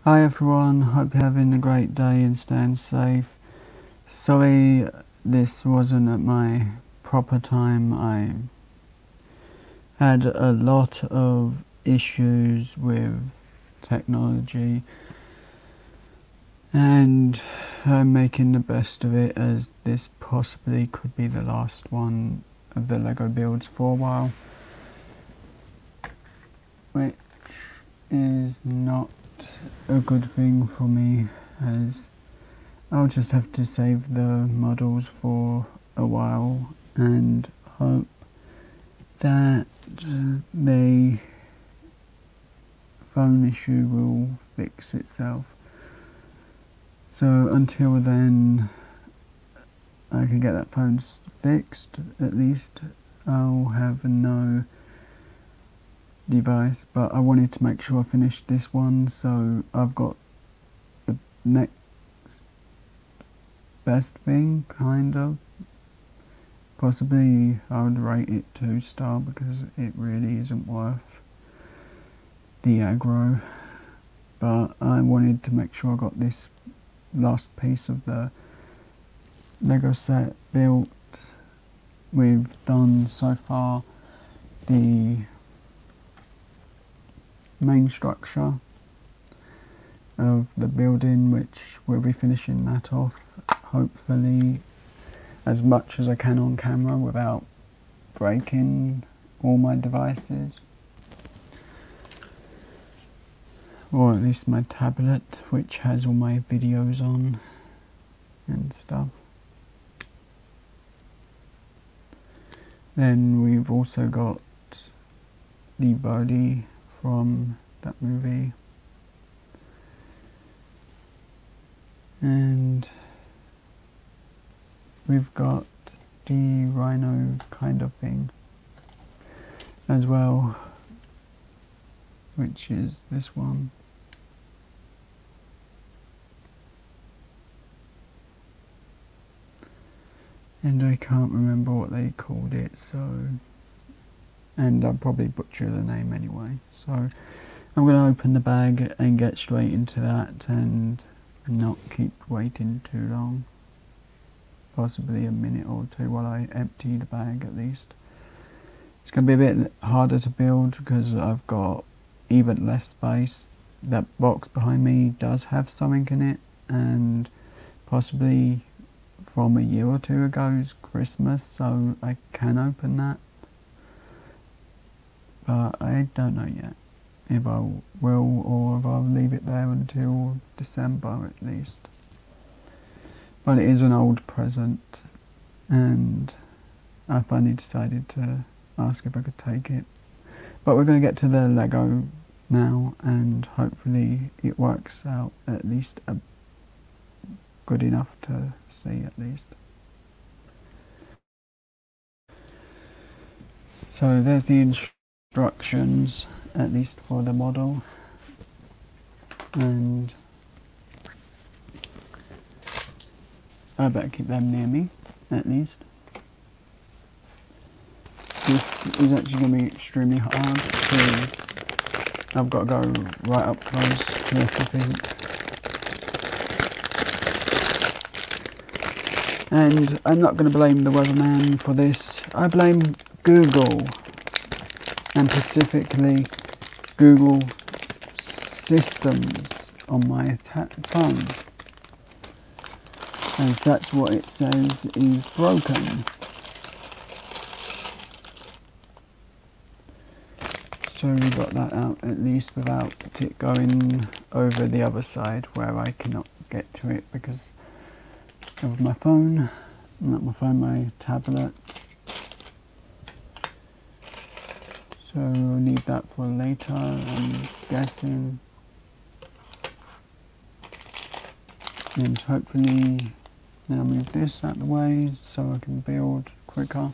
Hi everyone, hope you're having a great day and staying safe. Sorry this wasn't at my proper time. I had a lot of issues with technology and I'm making the best of it, as this possibly could be the last one of the Lego builds for a while, which is not a good thing for me, as I'll just have to save the models for a while and hope that the phone issue will fix itself. So until then, I can get that phone fixed. At least I'll have no device, but I wanted to make sure I finished this one, so I've got the next best thing, kind of. Possibly I would rate it 2-star because it really isn't worth the aggro, but I wanted to make sure I got this last piece of the Lego set built. We've done so far the main structure of the building, which we'll be finishing that off hopefully as much as I can on camera without breaking all my devices, or at least my tablet, which has all my videos on and stuff. Then we've also got the body from that movie, and we've got the rhino kind of thing as well, which is this one. And I can't remember what they called it, and I'll probably butcher the name anyway. So I'm going to open the bag and get straight into that and not keep waiting too long. Possibly a minute or two while I empty the bag at least. It's going to be a bit harder to build because I've got even less space. That box behind me does have something in it, and possibly from a year or two ago's Christmas, so I can open that. But I don't know yet if I will or if I'll leave it there until December at least. But it is an old present, and I finally decided to ask if I could take it. But we're going to get to the Lego now, and hopefully it works out at least good enough to see at least. So there's the instructions, at least for the model, and I better keep them near me at least. This is actually going to be extremely hard because I've got to go right up close to everything. And I'm not going to blame the weatherman for this. I blame Google, and specifically Google Systems on my phone, as that's what it says is broken. So we got that out at least without it going over the other side where I cannot get to it because of my phone. Not my phone, my tablet. So we'll need that for later, I'm guessing. And hopefully now move this out of the way so I can build quicker.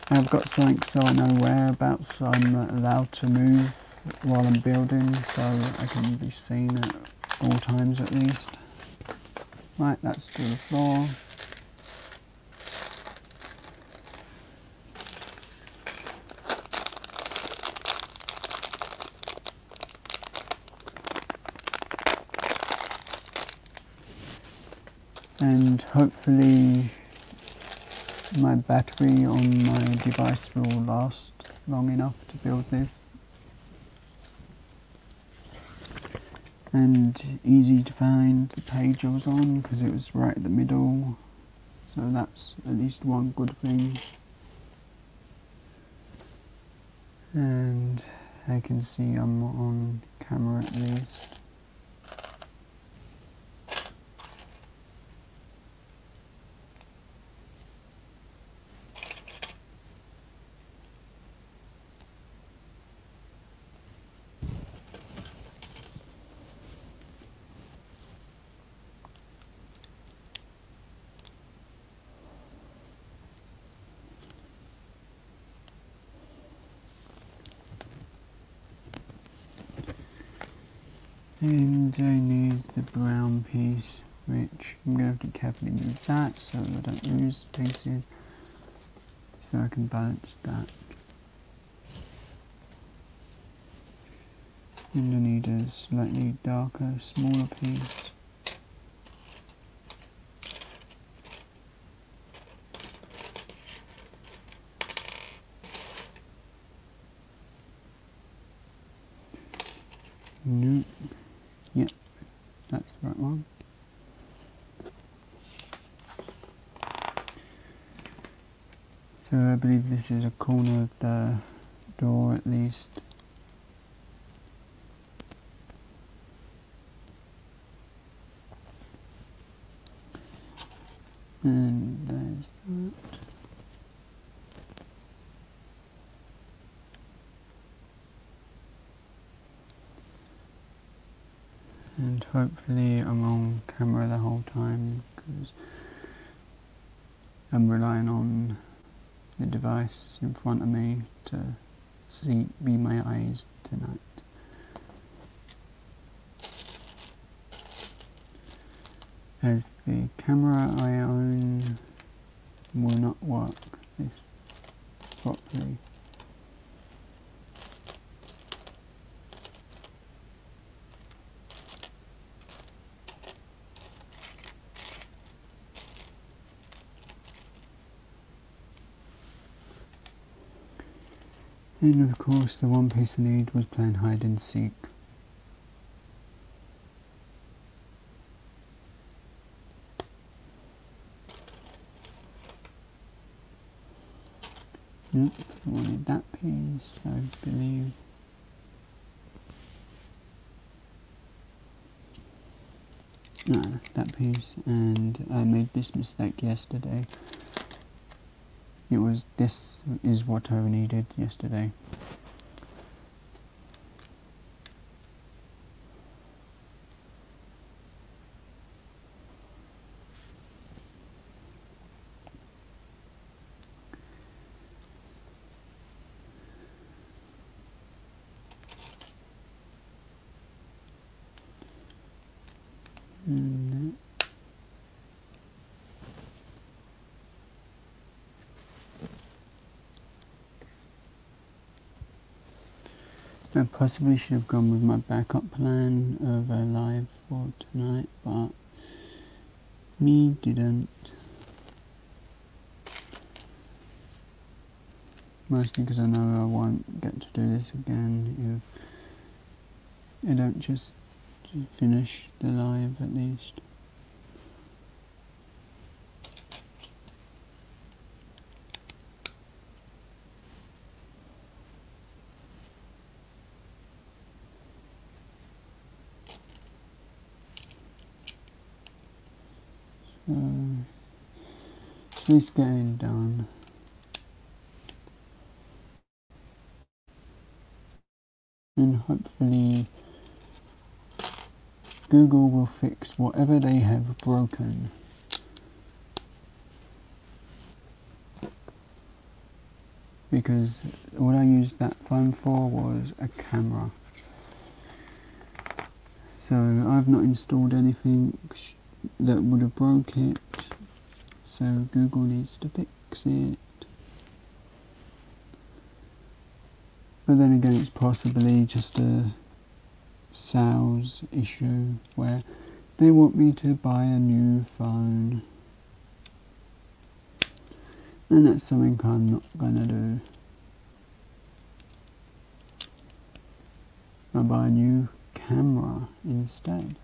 I've got something so I know whereabouts I'm allowed to move while I'm building, so I can be seen at all times at least. Right, that's to the floor. and hopefully my battery on my device will last long enough to build this. And easy to find the page I was on because it was right at the middle, so that's at least one good thing. And I can see I'm on camera at least. And I need the brown piece, which I'm going to have to carefully move that so I don't lose pieces, so I can balance that. And I need a slightly darker, smaller piece. Nope. Yep, that's the right one. So I believe this is a corner of the door at least. And there's that. And hopefully I'm on camera the whole time because I'm relying on the device in front of me to be my eyes tonight. As the camera I own will not work this properly. And of course the one piece I need was playing hide and seek. Nope, I wanted that piece, I believe. No, that piece, and I made this mistake yesterday. This is what I needed yesterday. And I possibly should have gone with my backup plan of a live for tonight, but me didn't. Mostly because I know I won't get to do this again if I don't just finish the live at least. So, at least getting done. And hopefully Google will fix whatever they have broken. Because what I used that phone for was a camera. So I've not installed anything that would have broke it. So Google needs to fix it. But then again, it's possibly just a sales issue where They want me to buy a new phone, and that's something I'm not gonna do. I'll buy a new camera instead.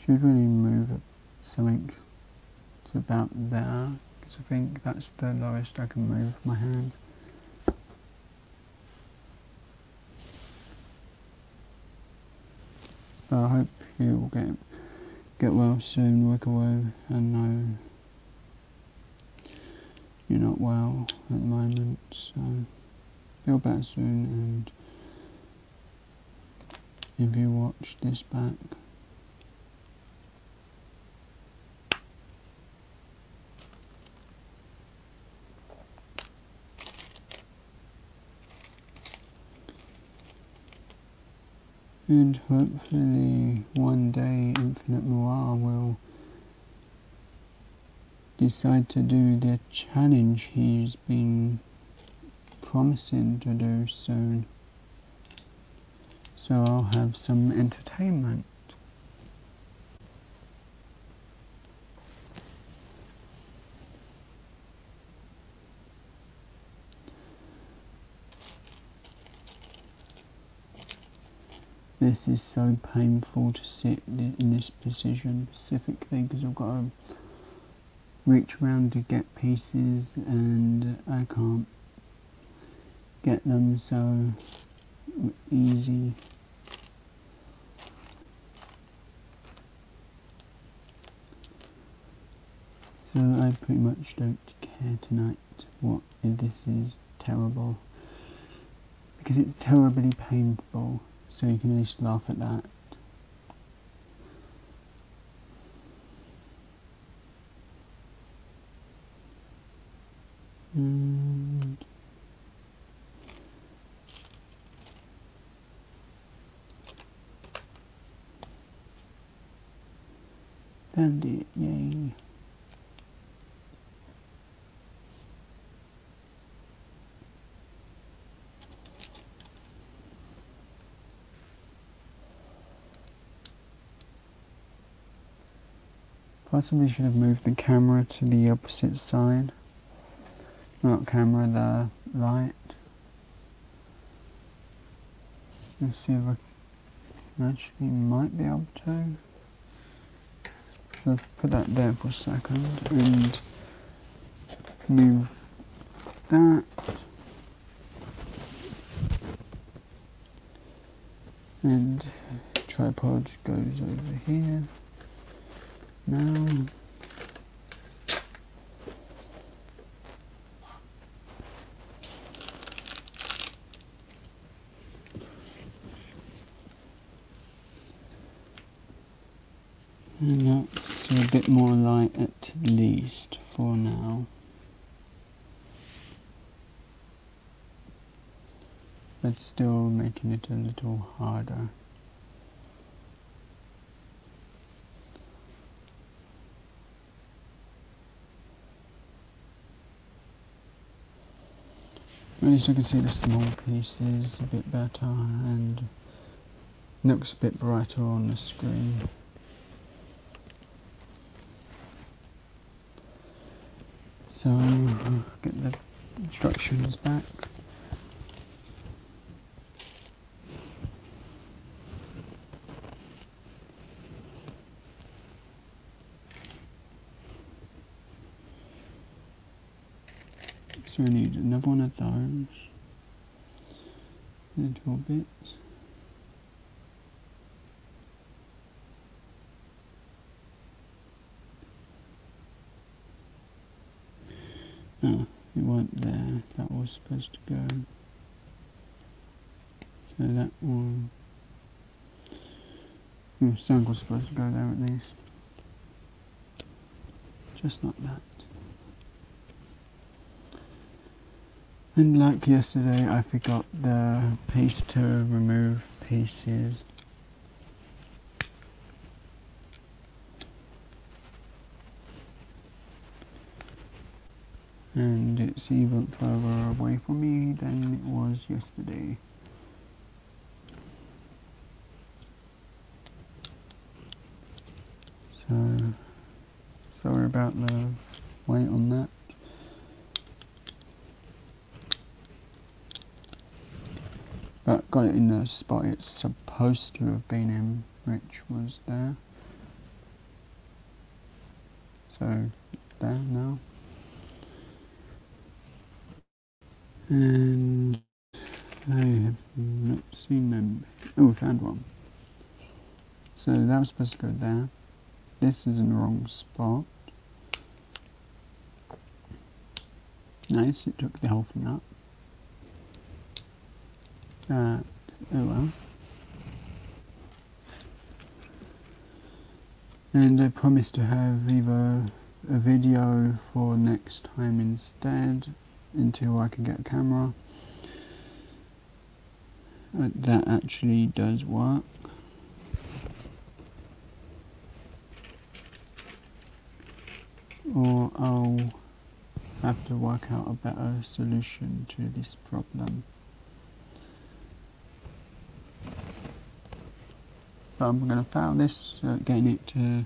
Should really move something to about there, because I think that's the lowest I can move my hand. But I hope you will get well soon, Wickerwoo. I know you're not well at the moment, so feel better soon. And if you watch this back, and hopefully one day Infinite Noir will decide to do the challenge he's been promising to do soon. So I'll have some entertainment. This is so painful to sit in this position specifically because I've got to reach around to get pieces and I can't get them so easy. So I pretty much don't care tonight what if this is terrible, because it's terribly painful, so you can at least laugh at that. And found it, yay. Possibly should have moved the camera to the opposite side. Not camera, the light. Let's see if I actually might be able to. So put that there for a second and move that. And tripod goes over here. Now and that's a bit more light at least for now. But still making it a little harder. At least I can see the small pieces a bit better and looks a bit brighter on the screen. So I'll get the instructions back. So I need another one of those little bits. Oh, it weren't there, that was supposed to go. So that one, something was supposed to go there at least. Just not that. And like yesterday, I forgot the piece to remove pieces. and it's even further away from me than it was yesterday. So, sorry about the wait on that. But got it in the spot it's supposed to have been in, which was there. So, there now. And I have not seen them. Oh, found one. So that was supposed to go there. This is in the wrong spot. Nice, it took the whole thing up. Oh well. And I promised to have either a video for next time instead, until I can get a camera. That actually does work. Or I'll have to work out a better solution to this problem. But I'm going to fail this, getting it to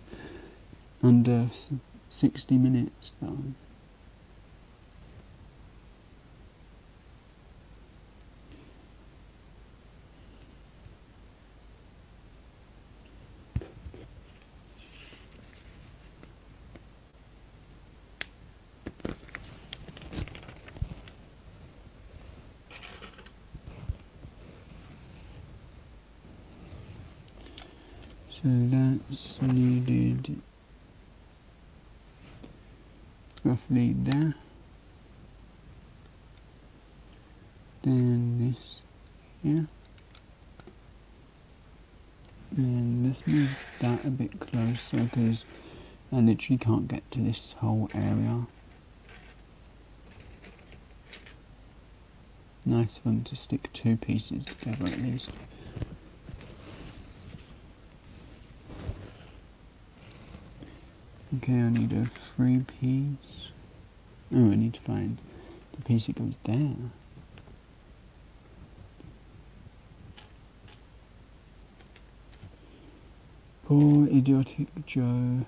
under 60 minutes though. So that's needed roughly there. Then this here. And let's move that a bit closer because I literally can't get to this whole area. Nice one to stick two pieces together at least. Okay, I need a 3-piece. Oh, I need to find the piece that goes there. Poor idiotic Joe.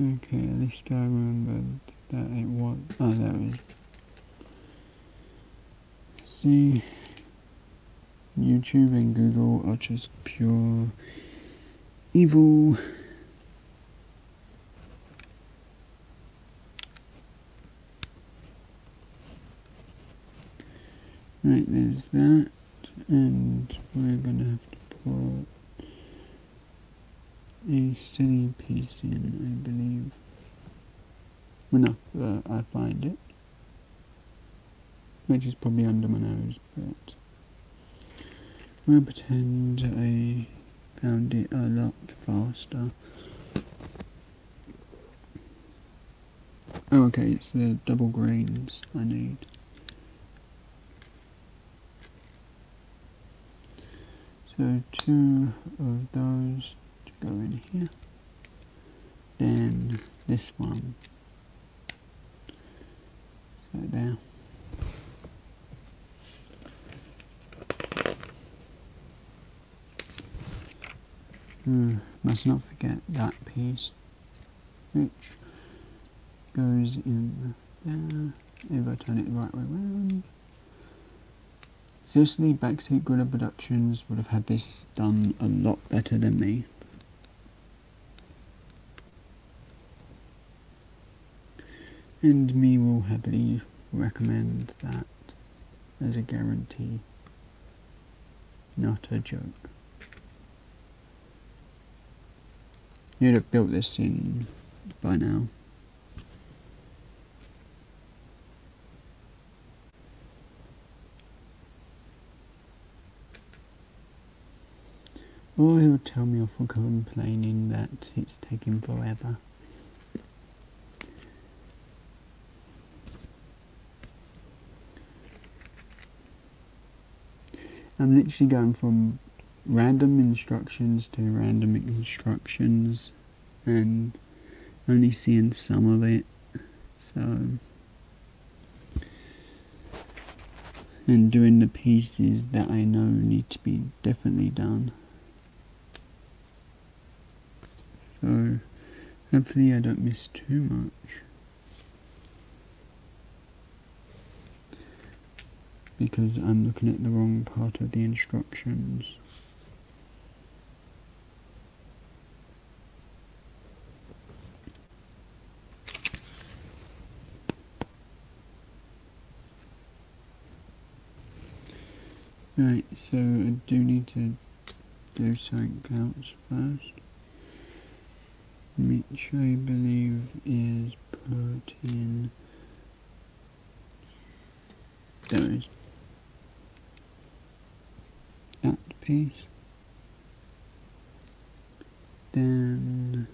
Okay, at least I remembered that it was. Oh, there it is. See, YouTube and Google are just pure evil. Right, there's that, and we're gonna have to put a silly piece in, I believe. Well, no, I find it, which is probably under my nose, but we'll pretend I found it a lot faster. Oh, okay, it's the double grains I need. So 2 of those to go in here. Then this one. So there. Must not forget that piece, which goes in there. If I turn it the right way around. Seriously, Backseat Gorilla Productions would have had this done a lot better than me. And me will happily recommend that as a guarantee. Not a joke. You'd have built this in by now. Or he'll tell me off for complaining that it's taking forever. I'm literally going from random instructions to random instructions and only seeing some of it. So, and doing the pieces that I know need to be definitely done. So hopefully I don't miss too much, because I'm looking at the wrong part of the instructions. Right, so I do need to do something else first, which I believe is put in those, that piece, then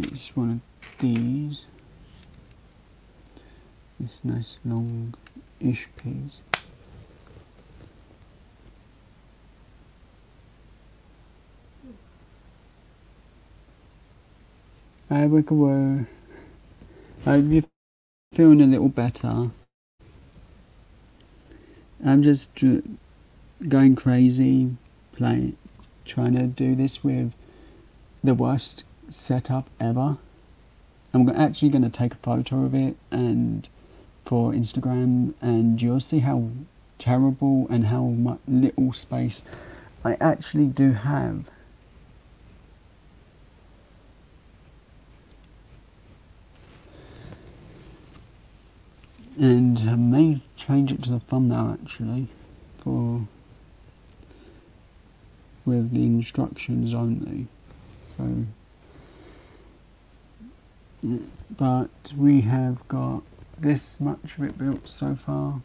it's one of these, this nice long-ish piece. Hi Wickawo, hope you're feeling a little better. I'm just going crazy, trying to do this with the worst setup ever. I'm actually going to take a photo of it and for Instagram, and you'll see how terrible and how much little space I actually do have. And I may change it to the thumbnail actually, with the instructions only. So, but we have got this much of it built so far,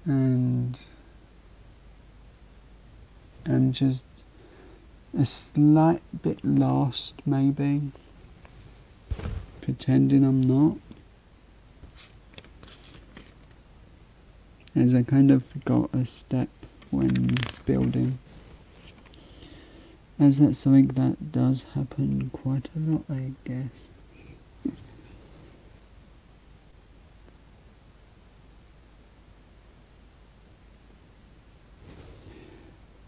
and I'm just a slight bit lost, maybe, pretending I'm not, as I kind of forgot a step when building, as that's something that does happen quite a lot, I guess.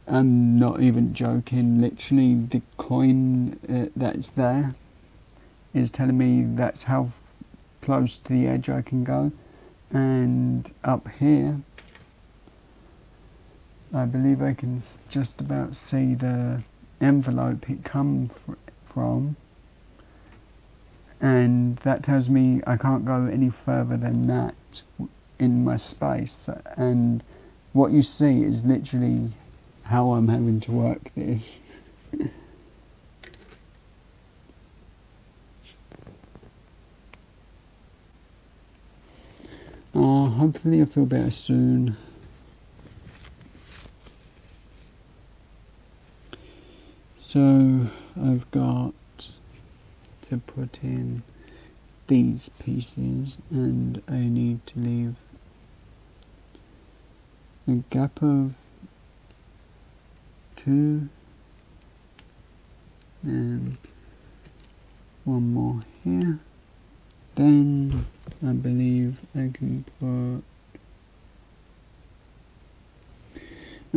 I'm not even joking, literally the coin that's there is telling me that's how close to the edge I can go, and up here I believe I can just about see the envelope it comes from, and that tells me I can't go any further than that in my space, and what you see is literally how I'm having to work this. Hopefully I feel better soon. So I've got to put in these pieces, and I need to leave a gap of 2 and one more here. Then I believe I can put,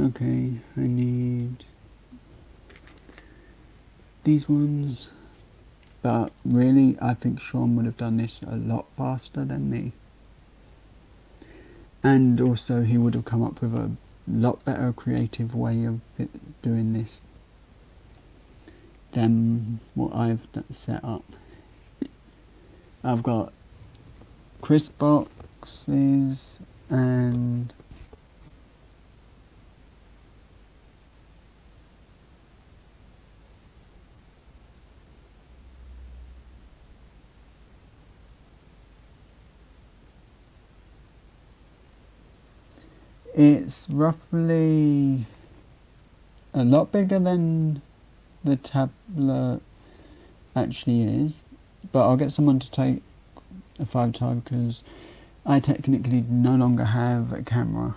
okay, I need these ones, but really I think Sean would have done this a lot faster than me, and also he would have come up with a lot better creative way of doing this than what I've set up. I've got crisp boxes and it's roughly a lot bigger than the tablet actually is, but I'll get someone to take a photo because I technically no longer have a camera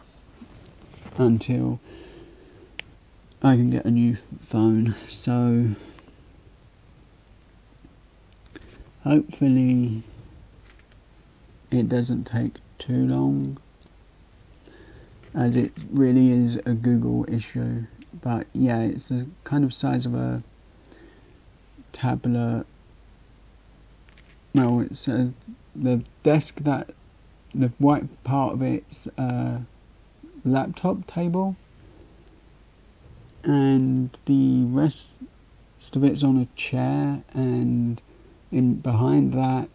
until I can get a new phone, so hopefully it doesn't take too long, as it really is a Google issue. But yeah, it's the kind of size of a tablet. No, it's the desk, that the white part of it's a laptop table, and the rest of it's on a chair, and in behind that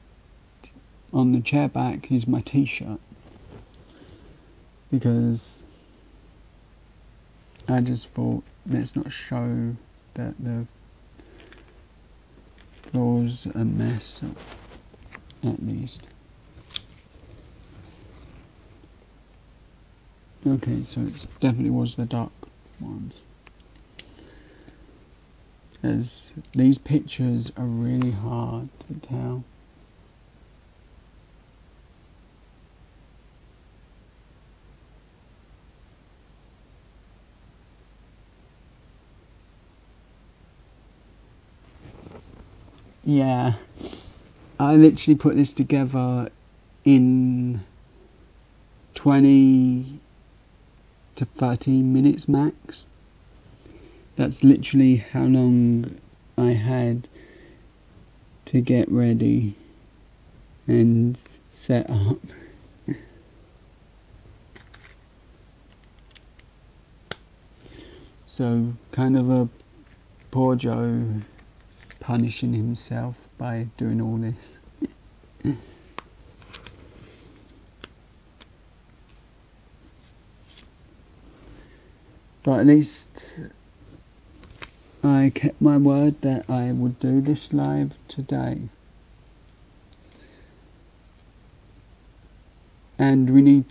on the chair back is my t-shirt, because I just thought, let's not show that the floor's a mess, at least. Okay, so it definitely was the dark ones, as these pictures are really hard to tell. Yeah, I literally put this together in 20 to 30 minutes max. That's literally how long I had to get ready and set up. So kind of a poor Joe punishing himself by doing all this. But at least I kept my word that I would do this live today. And you need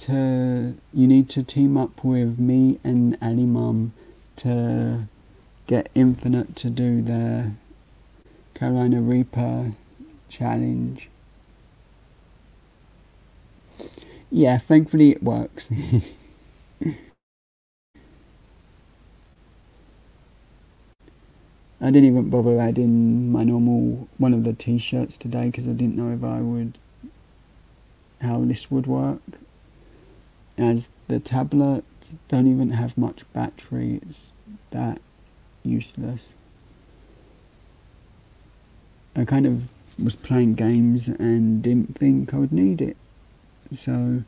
to team up with me and Ali Mum to get Infinite to do the Carolina Reaper challenge. Yeah, thankfully it works. I didn't even bother adding my normal one of the t-shirts today because I didn't know if how this would work, as the tablet don't even have much battery. It's that useless. I kind of was playing games and didn't think I would need it, so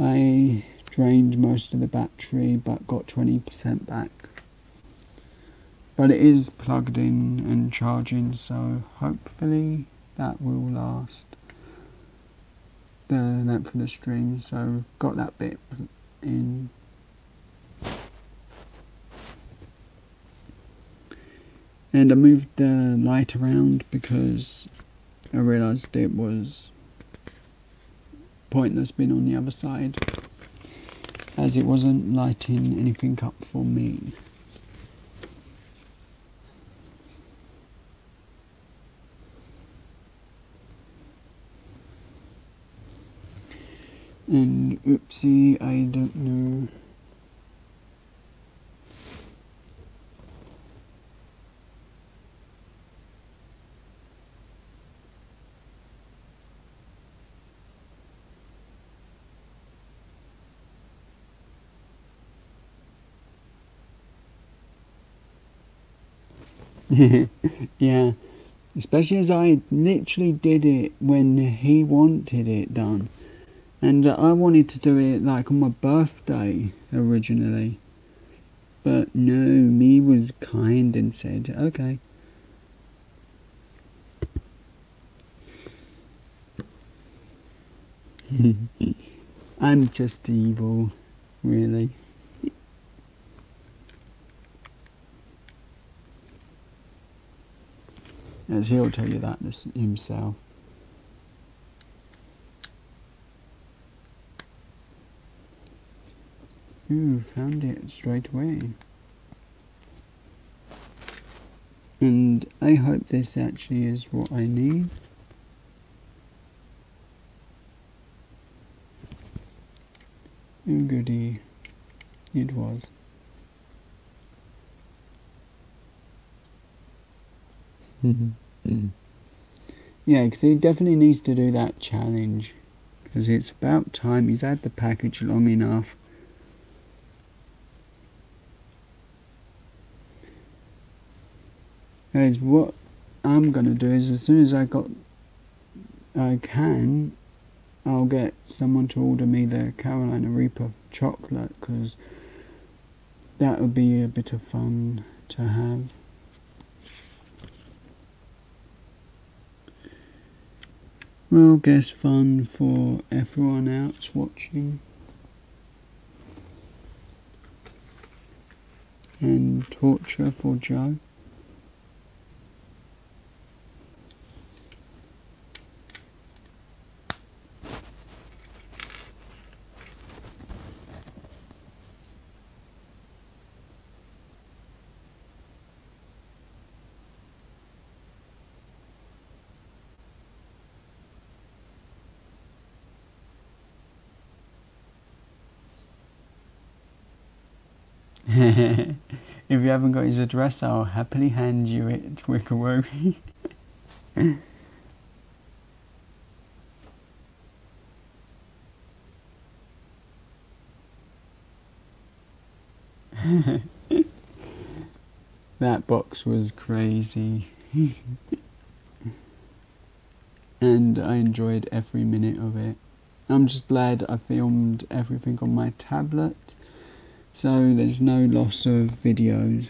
I drained most of the battery but got 20% back. But it is plugged in and charging, so hopefully that will last the length of the stream. So got that bit in. And I moved the light around because I realised it was pointless being on the other side, as it wasn't lighting anything up for me. And oopsie, I don't know. Yeah, especially as I literally did it when he wanted it done, and I wanted to do it like on my birthday originally, but no, me was kind and said okay. I'm just evil, really. As he'll tell you that himself. Ooh, found it straight away. And I hope this actually is what I need. Oh goody, it was. Yeah, because he definitely needs to do that challenge. Because it's about time. He's had the package long enough. Guys, what I'm going to do is as soon as I can, I'll get someone to order me the Carolina Reaper chocolate, because that would be a bit of fun to have. Well, guess fun for everyone else watching. And torture for Joe. If you haven't got his address, I'll happily hand you it, Wickawobi. That box was crazy. And I enjoyed every minute of it. I'm just glad I filmed everything on my tablet, so there's no loss of videos.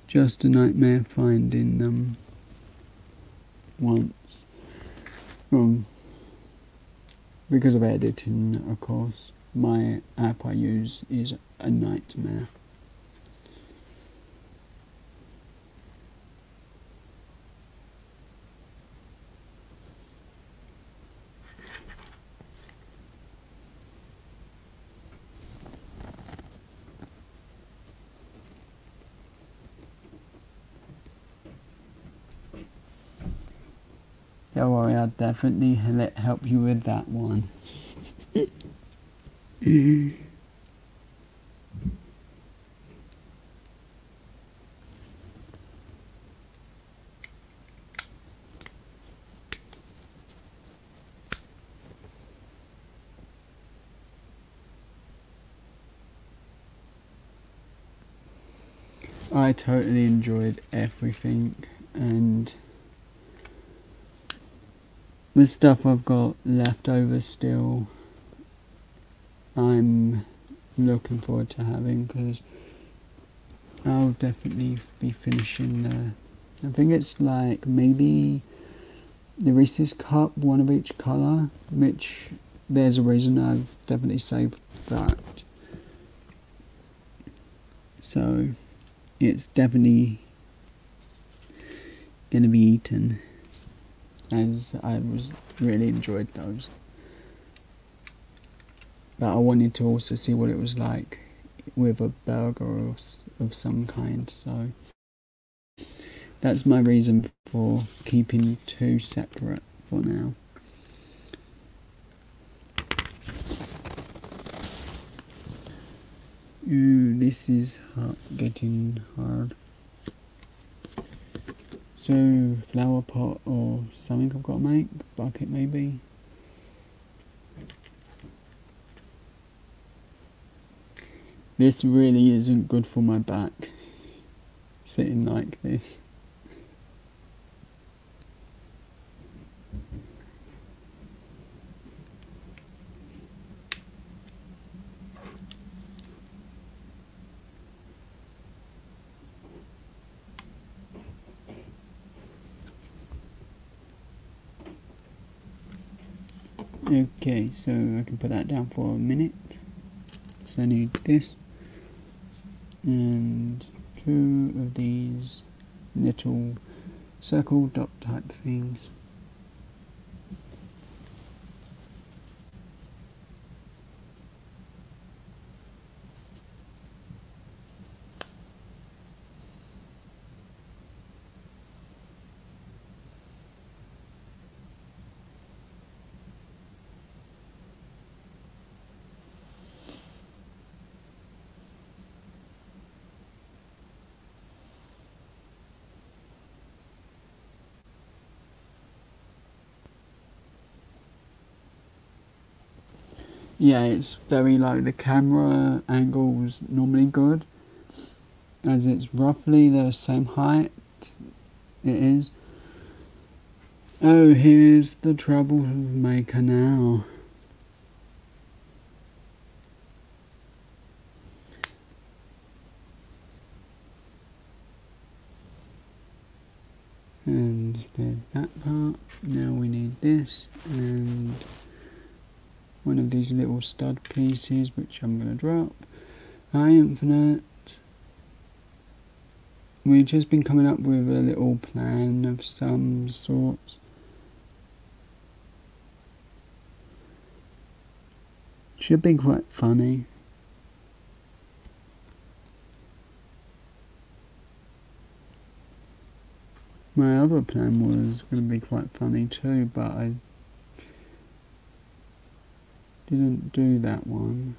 Just a nightmare finding them once. Because of editing, of course. My app I use is a nightmare. Don't worry, I'll definitely help you with that one. I totally enjoyed everything, and the stuff I've got left over still, I'm looking forward to having, because I'll definitely be finishing I think it's like maybe the Reese's Cup, one of each colour, which there's a reason I've definitely saved that. So it's definitely going to be eaten, as I really enjoyed those. But I wanted to also see what it was like with a burger of some kind, so that's my reason for keeping two separate for now. Ooh, this is getting hard. So, flower pot or something I've got to make, bucket maybe. This really isn't good for my back, sitting like this. Okay, so I can put that down for a minute. So I need this and two of these little circle dot type things. yeah, it's very low. The camera angle's normally good, as it's roughly the same height. It is. Oh, here's the troublemaker now. And there's that part. Now we need this and one of these little stud pieces, which I'm going to drop. Hi Infinite. We've just been coming up with a little plan of some sorts. Should be quite funny. My other plan was going to be quite funny too, but I didn't do that one.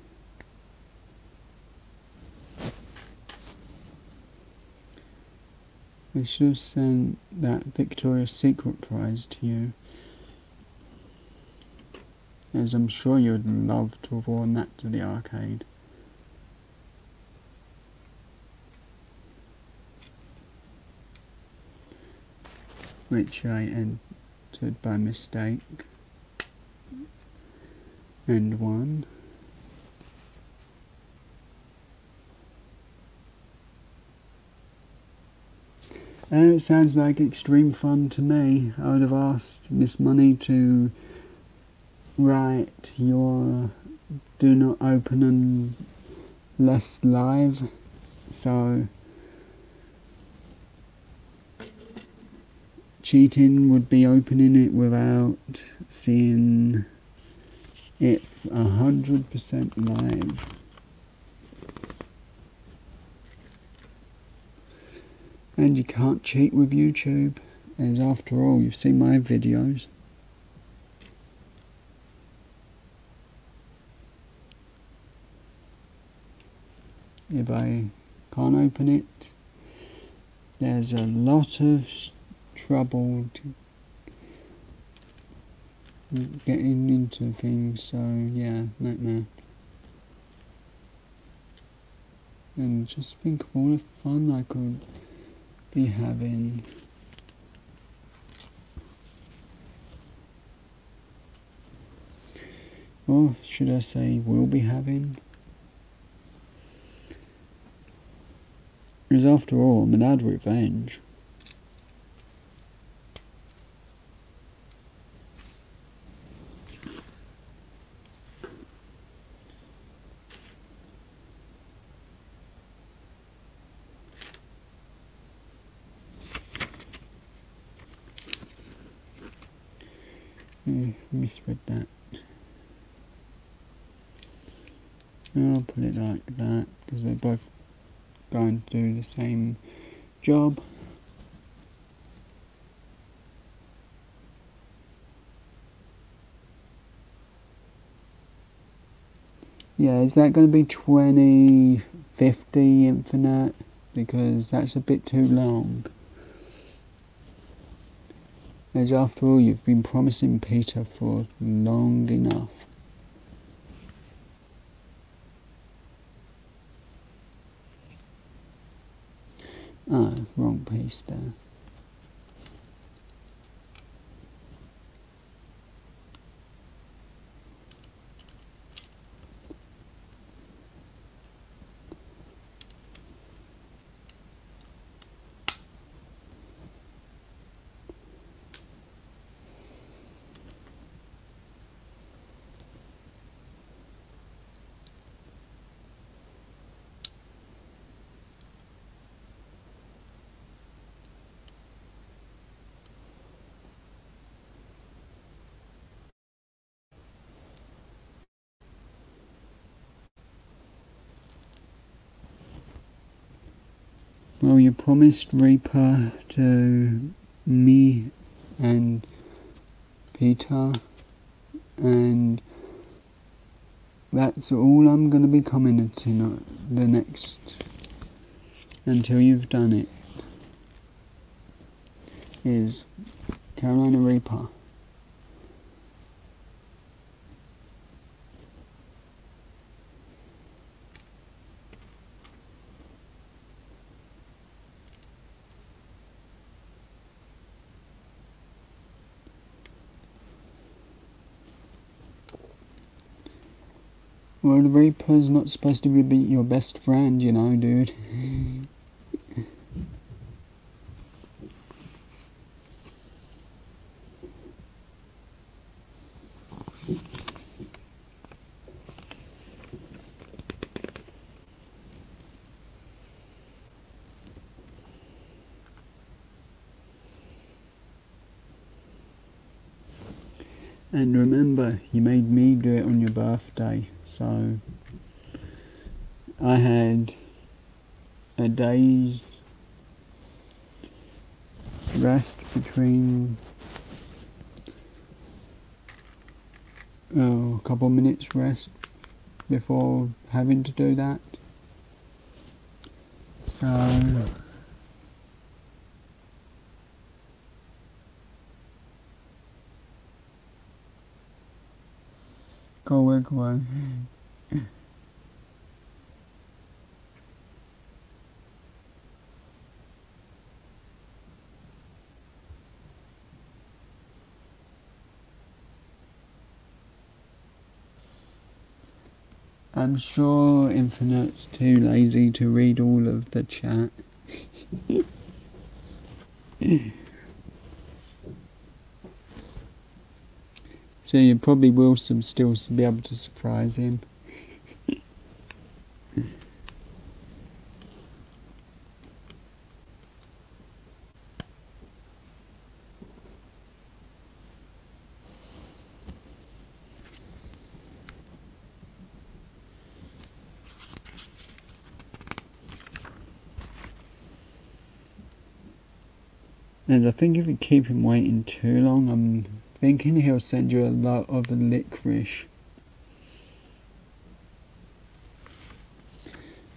I should have sent that Victoria's Secret prize to you, as I'm sure you'd love to have worn that to the arcade. Which I entered by mistake and won. And it sounds like extreme fun to me. I would have asked Miss Money to write your do not open unless live, so cheating would be opening it without seeing it 100% live. And you can't cheat with YouTube, as after all you've seen my videos. If I can't open it, there's a lot of trouble getting into things, so yeah, nightmare. And just think of all the fun I could be having. Or should I say will be having? Because after all, I'm allowed revenge. Misread that. I'll put it like that because they're both going to do the same job. Yeah, is that going to be 2050 Infinite? Because that's a bit too long. As after all, you've been promising Peter for long enough. Ah, wrong piece there. Well, you promised Reaper to me and Peter, and that's all I'm going to be commenting on the next, until you've done it, is Carolina Reaper. Well, the Reaper's not supposed to be your best friend, you know, dude. And remember, you made me do it on your birthday, so I had a day's rest between a couple of minutes rest before having to do that. So go away. I'm sure Infinite's too lazy to read all of the chat. So you probably will still be able to surprise him. And I think if you keep him waiting too long, I'm thinking he'll send you a lot of licorice.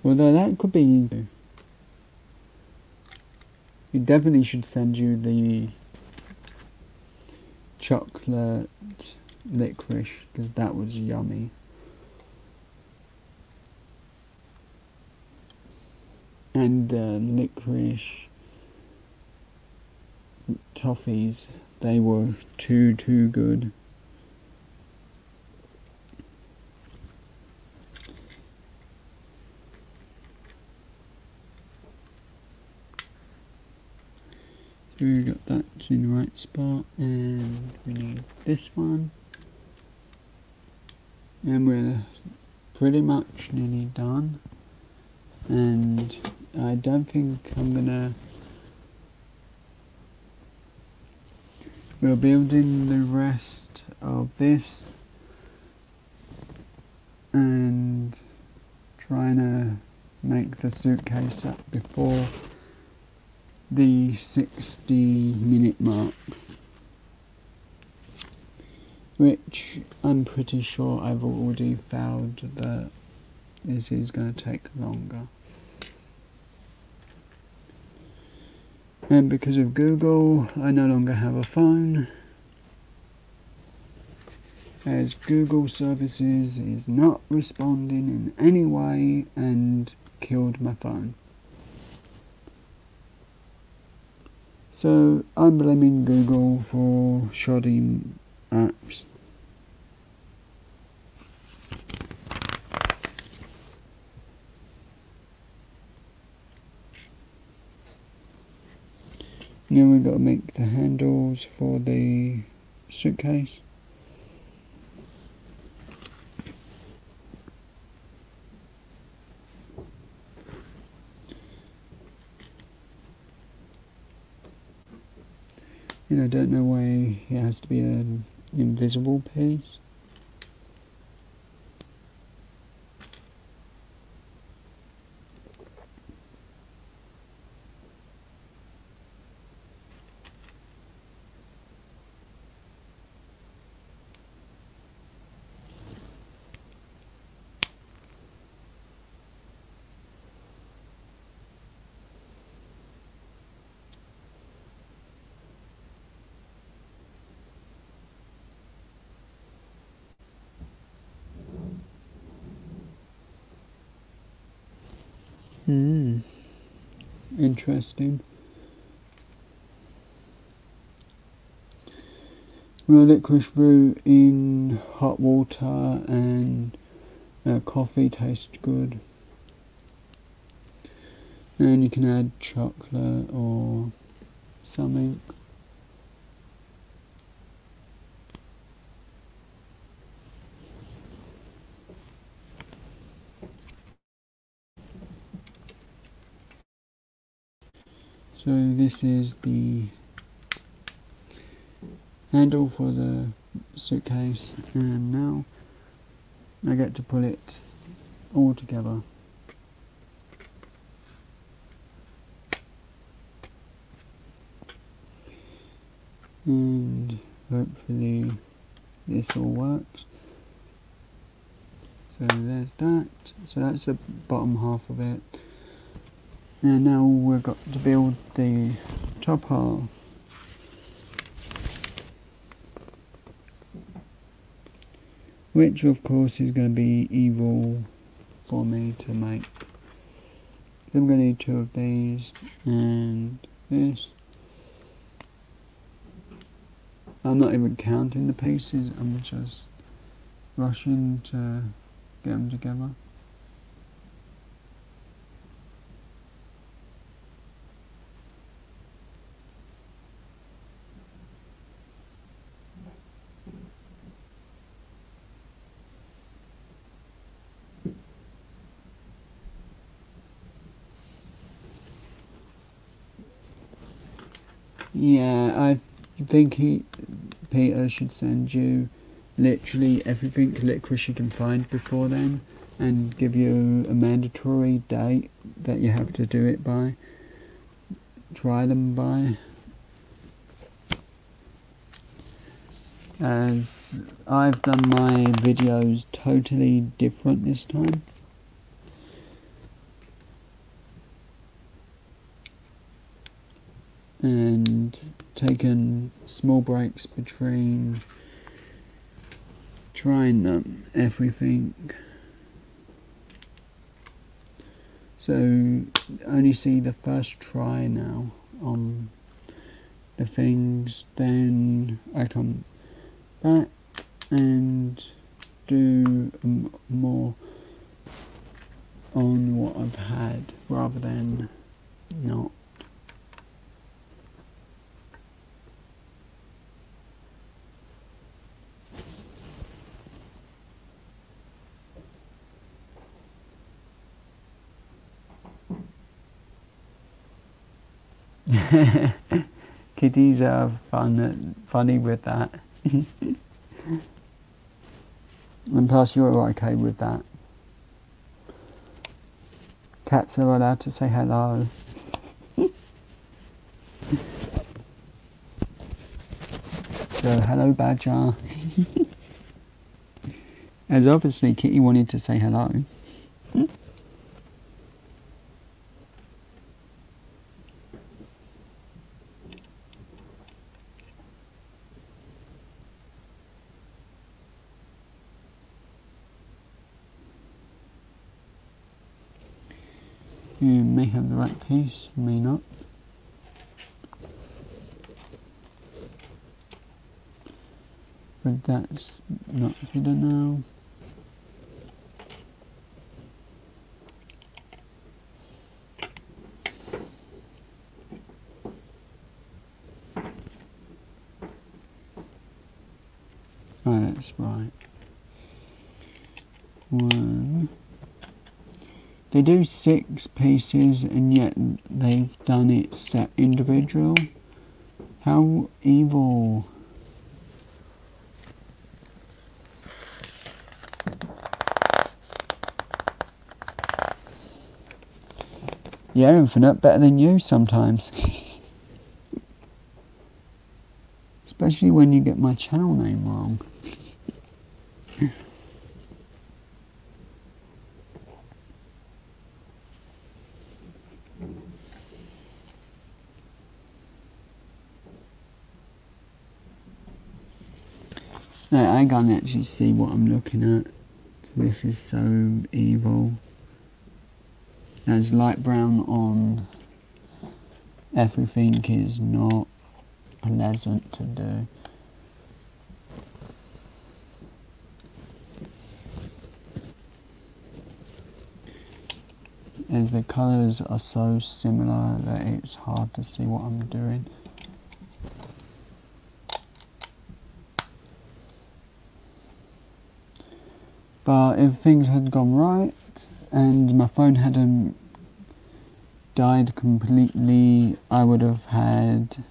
Although that could be... He definitely should send you the chocolate licorice, because that was yummy. And licorice toffees, they were too good. So we got that in the right spot, and we need this one, and we're pretty much nearly done. And I don't think I'm gonna... We're building the rest of this and trying to make the suitcase up before the 60-minute mark, which I'm pretty sure I've already found that this is going to take longer. And because of Google, I no longer have a phone, as Google services is not responding in any way and killed my phone. So I'm blaming Google for shoddy apps. Now we've got to make the handles for the suitcase. And I don't know why it has to be an invisible piece. Interesting. We'll licorice root in hot water and Coffee tastes good. And you can add chocolate or something. So this is the handle for the suitcase, and now I get to pull it all together. And hopefully this all works. So there's that. So that's the bottom half of it. And now we've got to build the top half. Which of course is going to be evil for me to make. I'm going to need 2 of these and this. I'm not even counting the pieces, I'm just rushing to get them together. Yeah, I think Peter should send you literally everything licorice you can find before then, and give you a mandatory date that you have to do it by, try them by. As I've done my videos totally different this time. And taken small breaks between trying them, everything. So only see the first try now on the things, then I come back and do more on what I've had rather than not. Kitties are funny with that. And plus you're okay with that. Cats are allowed to say hello. So hello Badger. As obviously Kitty wanted to say hello. You may have the right piece, may not. But that's not hidden now. Oh, that's right. 1. They do 6 pieces and yet they've done it set individual. How evil. Yeah, Infinite, better than you sometimes. Especially when you get my channel name wrong. No, I can't actually see what I'm looking at. This is so evil. There's light brown on. Everything is not pleasant to do. as the colours are so similar that it's hard to see what I'm doing. But if things had gone right and my phone hadn't died completely, I would have had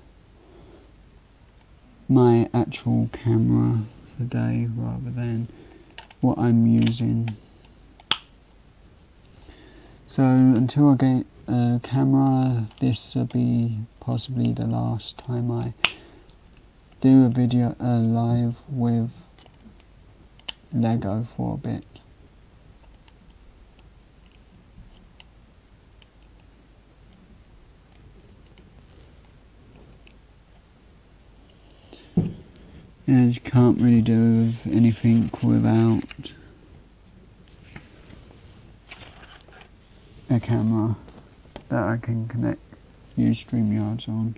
my actual camera today rather than what I'm using. So until I get a camera, this will be possibly the last time I do a video live with Lego for a bit. And you can't really do anything without a camera that I can use StreamYards on.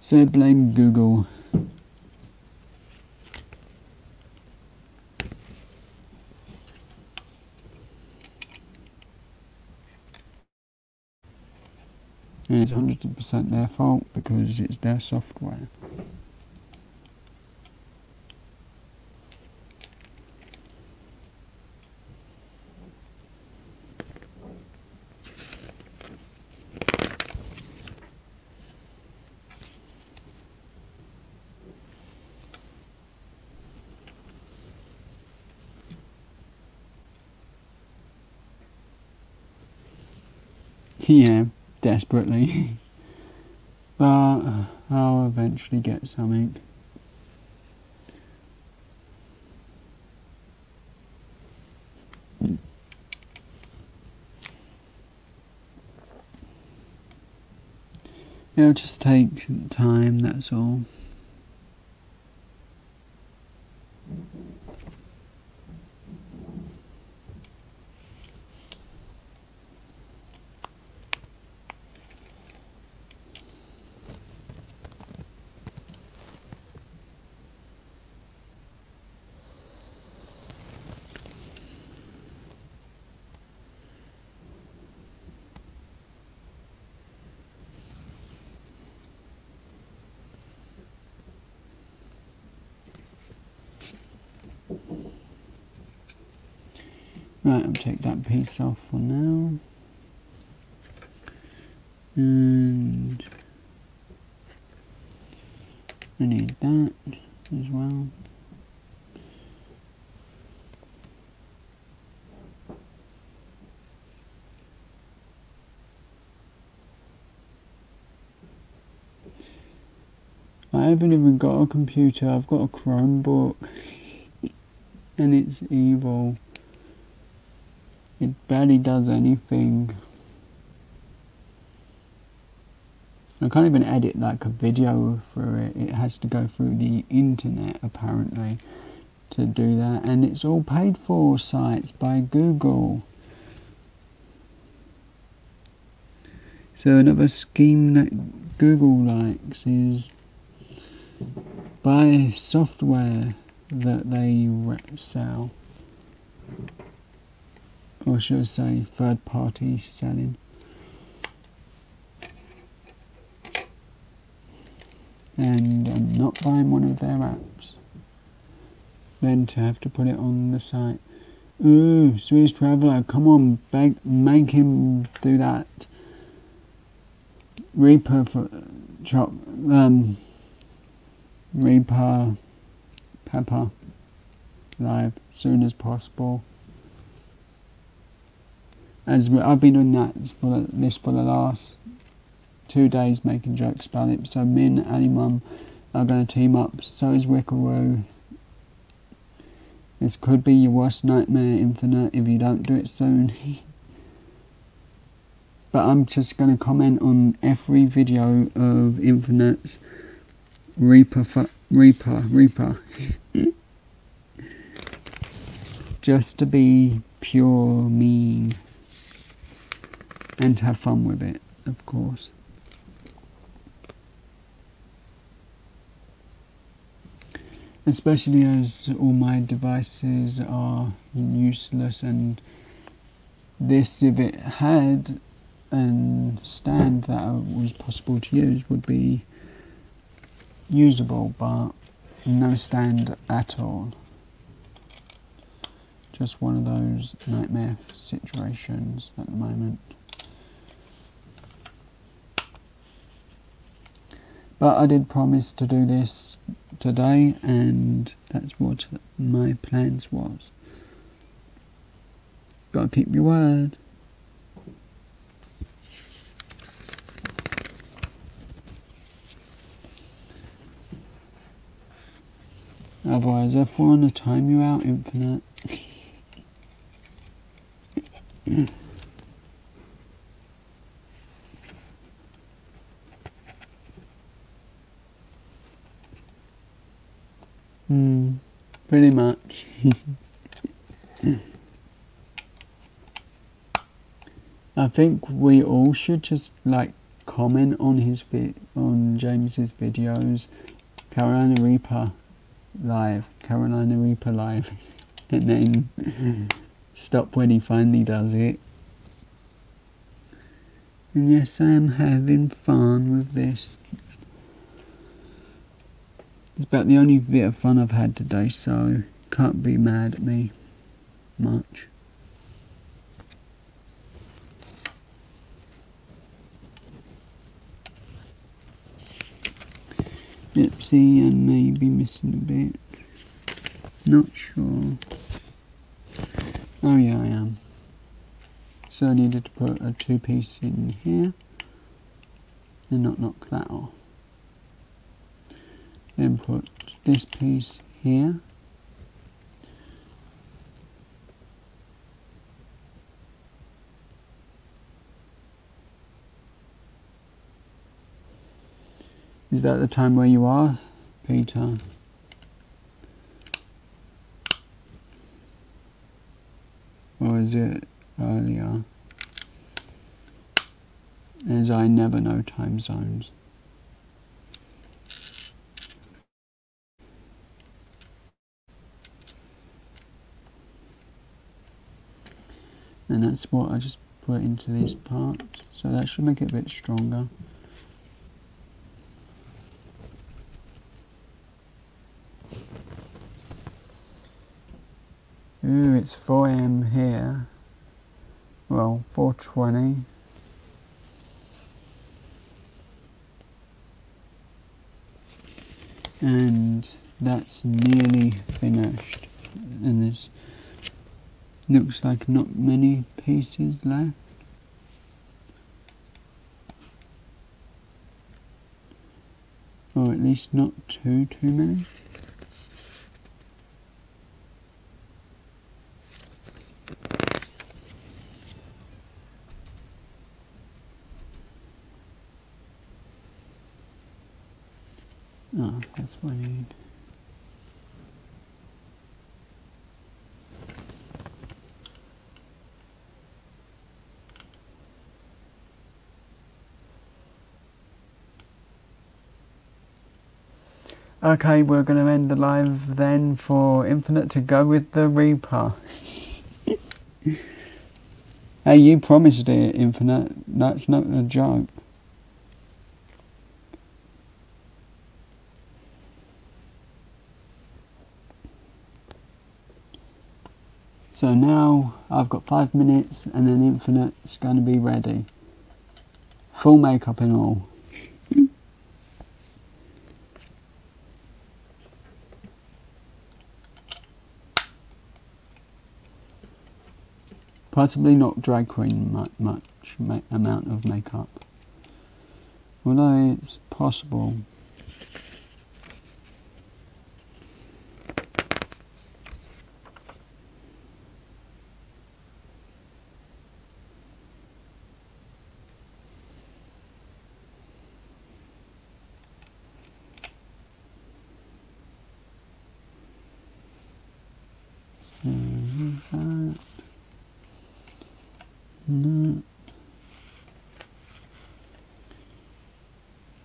So blame Google. And it's 100% their fault because it's their software. Yeah, desperately. But I'll eventually get something. It'll just take time, that's all. Right, I'll take that piece off for now. And I need that as well. I haven't even got a computer, I've got a Chromebook and it's evil. It barely does anything. I can't even edit like a video through it. It has to go through the internet apparently to do that, and it's all paid for sites by Google. So another scheme that Google likes is buy software that they sell, or should I say third party selling. And I'm not buying one of their apps, then to have to put it on the site. Ooh, Swedish Traveller, come on, make him do that Reaper Pepper live soon as possible. As I've been doing that for the last 2 days, making jokes about it. So me and Ali Mum are going to team up. So is Wickaroo. This could be your worst nightmare, Infinite, if you don't do it soon. But I'm just going to comment on every video of Infinite's Reaper. Just to be pure mean. And to have fun with it, of course. especially as all my devices are useless, and this, if it had a stand that was possible to use, would be usable, but no stand at all. Just one of those nightmare situations at the moment. But I did promise to do this today, and that's what my plans was. Gotta keep your word. Otherwise, if I want to time you out, Infinite. Pretty much. I think we all should just like comment on James's videos, Carolina Reaper live, and then stop when he finally does it. And yes, I am having fun with this. It's about the only bit of fun I've had today, so can't be mad at me much. Yep, see, I may be missing a bit. Not sure. Oh yeah, I am. So I needed to put a 2-piece in here and not knock that off. Then put this piece here. Is that the time where you are, Peter? Or is it earlier? As I never know time zones. And that's what I just put into these parts. So that should make it a bit stronger. Ooh, it's 4 AM here. Well, 4:20. And that's nearly finished. And there's looks like not many pieces left. Or at least not too many. Oh, that's what I need. Okay, we're going to end the live then for Infinite to go with the Reaper. Hey, you promised it, Infinite. That's not a joke. So now I've got 5 minutes and then Infinite's going to be ready. Full makeup and all. Possibly not drag queen much amount of makeup. Although it's possible. That. No.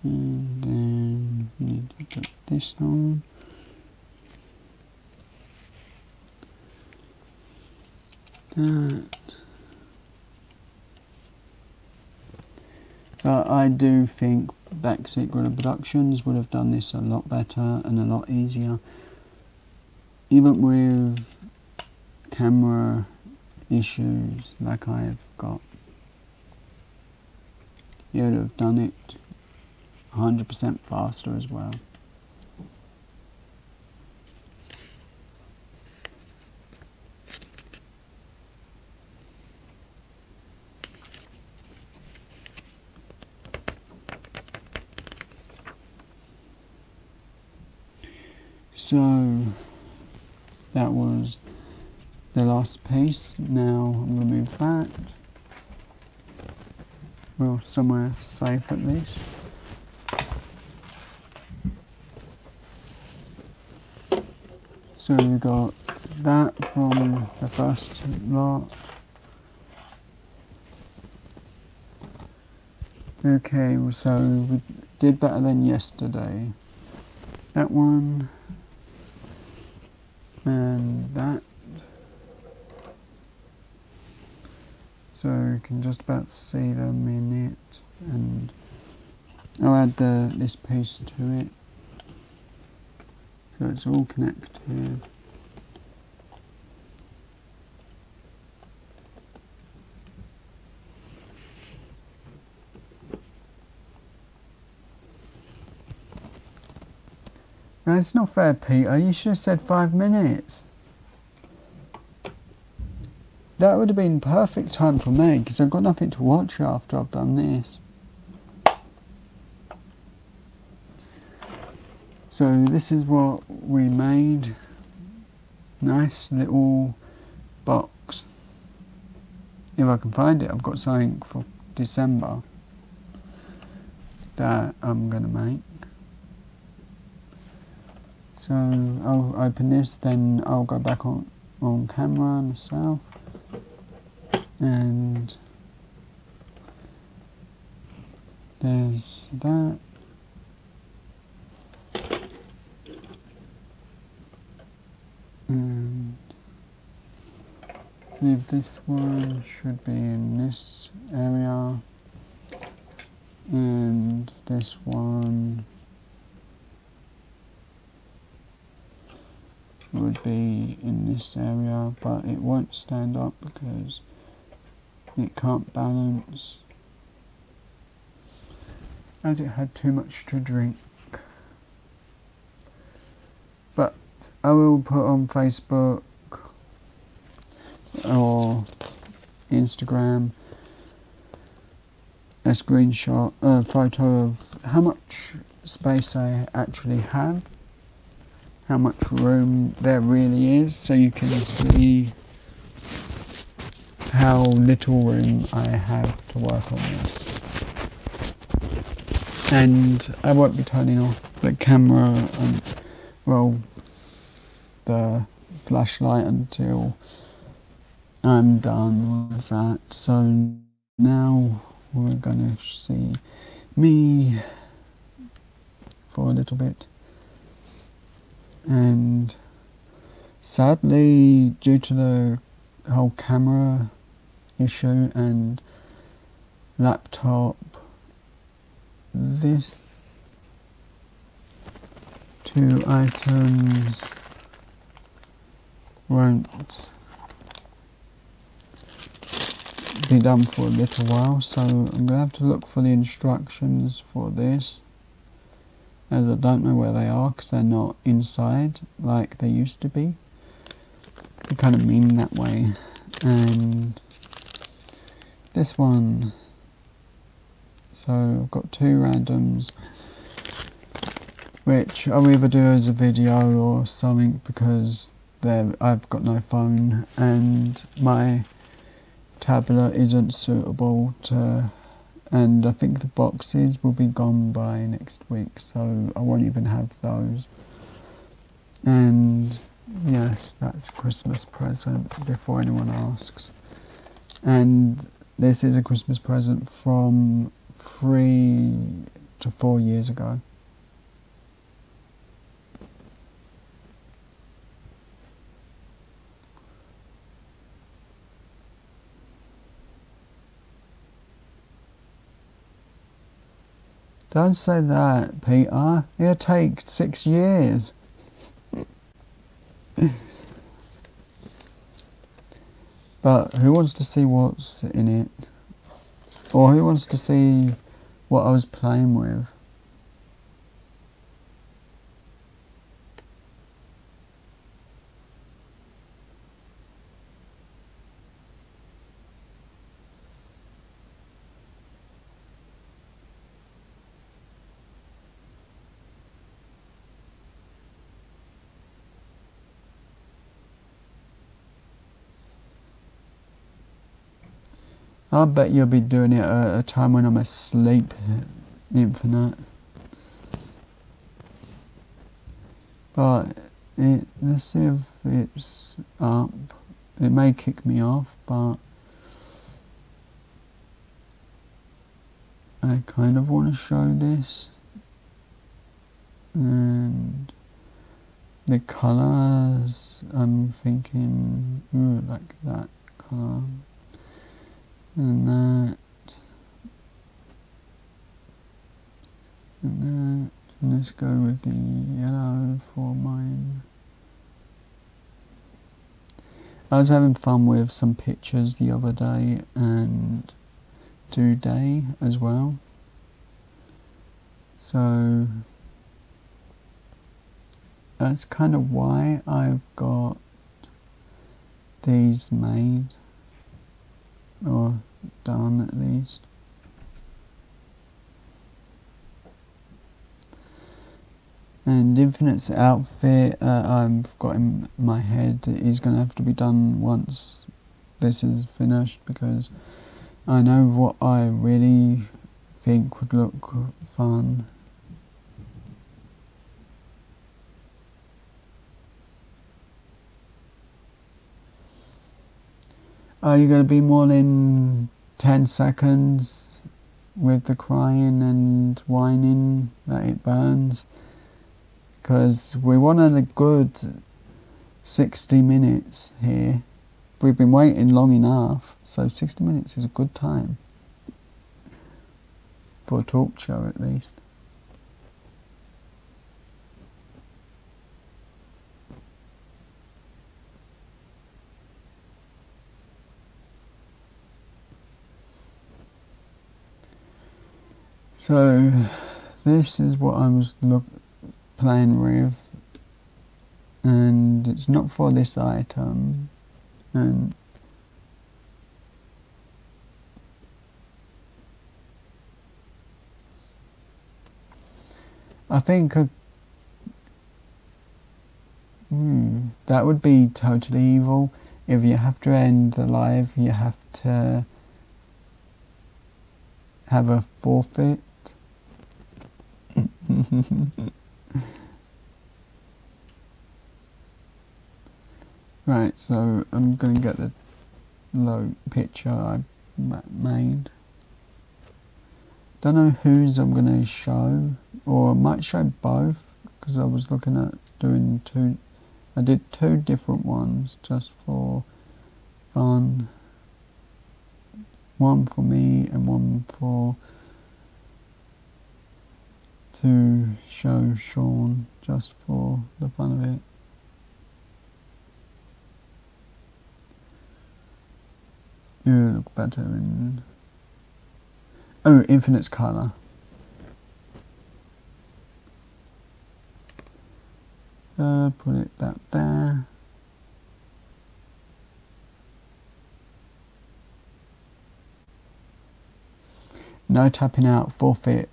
And then we need to put this on. But I do think Backseat Gorilla Productions would have done this a lot better and a lot easier. Even with camera issues like I've got, you would have done it 100% faster as well. So that was the last piece. Now I'm going to move that. Well, somewhere safe at least. So we got that from the first lot. Okay, so we did better than yesterday. That one. And that. So you can just about see them in it, and I'll add this piece to it, so it's all connected. No, it's not fair, Peter. You should have said 5 minutes. That would have been perfect time for me, because I've got nothing to watch after I've done this. So this is what we made. Nice little box. If I can find it, I've got something for December that I'm going to make. So I'll open this, then I'll go back on camera myself. And there's that. And I believe this one should be in this area. And this one would be in this area, but it won't stand up because it can't balance, as it had too much to drink. But I will put on Facebook or Instagram a screenshot, a photo of how much space I actually have, how much room there really is, so you can see how little room I have to work on this. And I won't be turning off the camera and, well, the flashlight until I'm done with that. So now we're going to see me for a little bit. And sadly, due to the whole camera issue and laptop, these two items won't be done for a little while, so I'm going to have to look for the instructions for this, as I don't know where they are because they're not inside like they used to be. They kind of mean that way. And this one, so I've got two randoms which I'll either do as a video or something, because I've got no phone and my tablet isn't suitable to, and I think the boxes will be gone by next week, so I won't even have those. And yes, that's a Christmas present before anyone asks. And this is a Christmas present from 3 to 4 years ago. Don't say that, Peter. It'll take 6 years. But who wants to see what's in it? Or who wants to see what I was playing with? I bet you'll be doing it at a time when I'm asleep, Infinite. But let's see if it's up. It may kick me off, but I kind of want to show this. And the colours, I'm thinking, ooh, like that colour. And that. And that. And let's go with the yellow for mine. I was having fun with some pictures the other day and today as well. So that's kind of why I've got these made, or done at least. And Infinite's outfit I've got in my head is going to have to be done once this is finished, because I know what I really think would look fun. Are you going to be more than 10 seconds with the crying and whining that it burns? Because we wanted a good 60 minutes here. We've been waiting long enough, so 60 minutes is a good time. For a talk show at least. So this is what I was playing with, and it's not for this item, and I think that would be totally evil. If you have to end the live, you have to have a forfeit. Right, so I'm going to get the low picture I made. Don't know whose I'm going to show, or I might show both, because I was looking at doing two. I did 2 different ones just for fun. One for me and one to show Sean, just for the fun of it. You look better in... Oh, Infinite's colour. Put it back there. No tapping out, forfeit.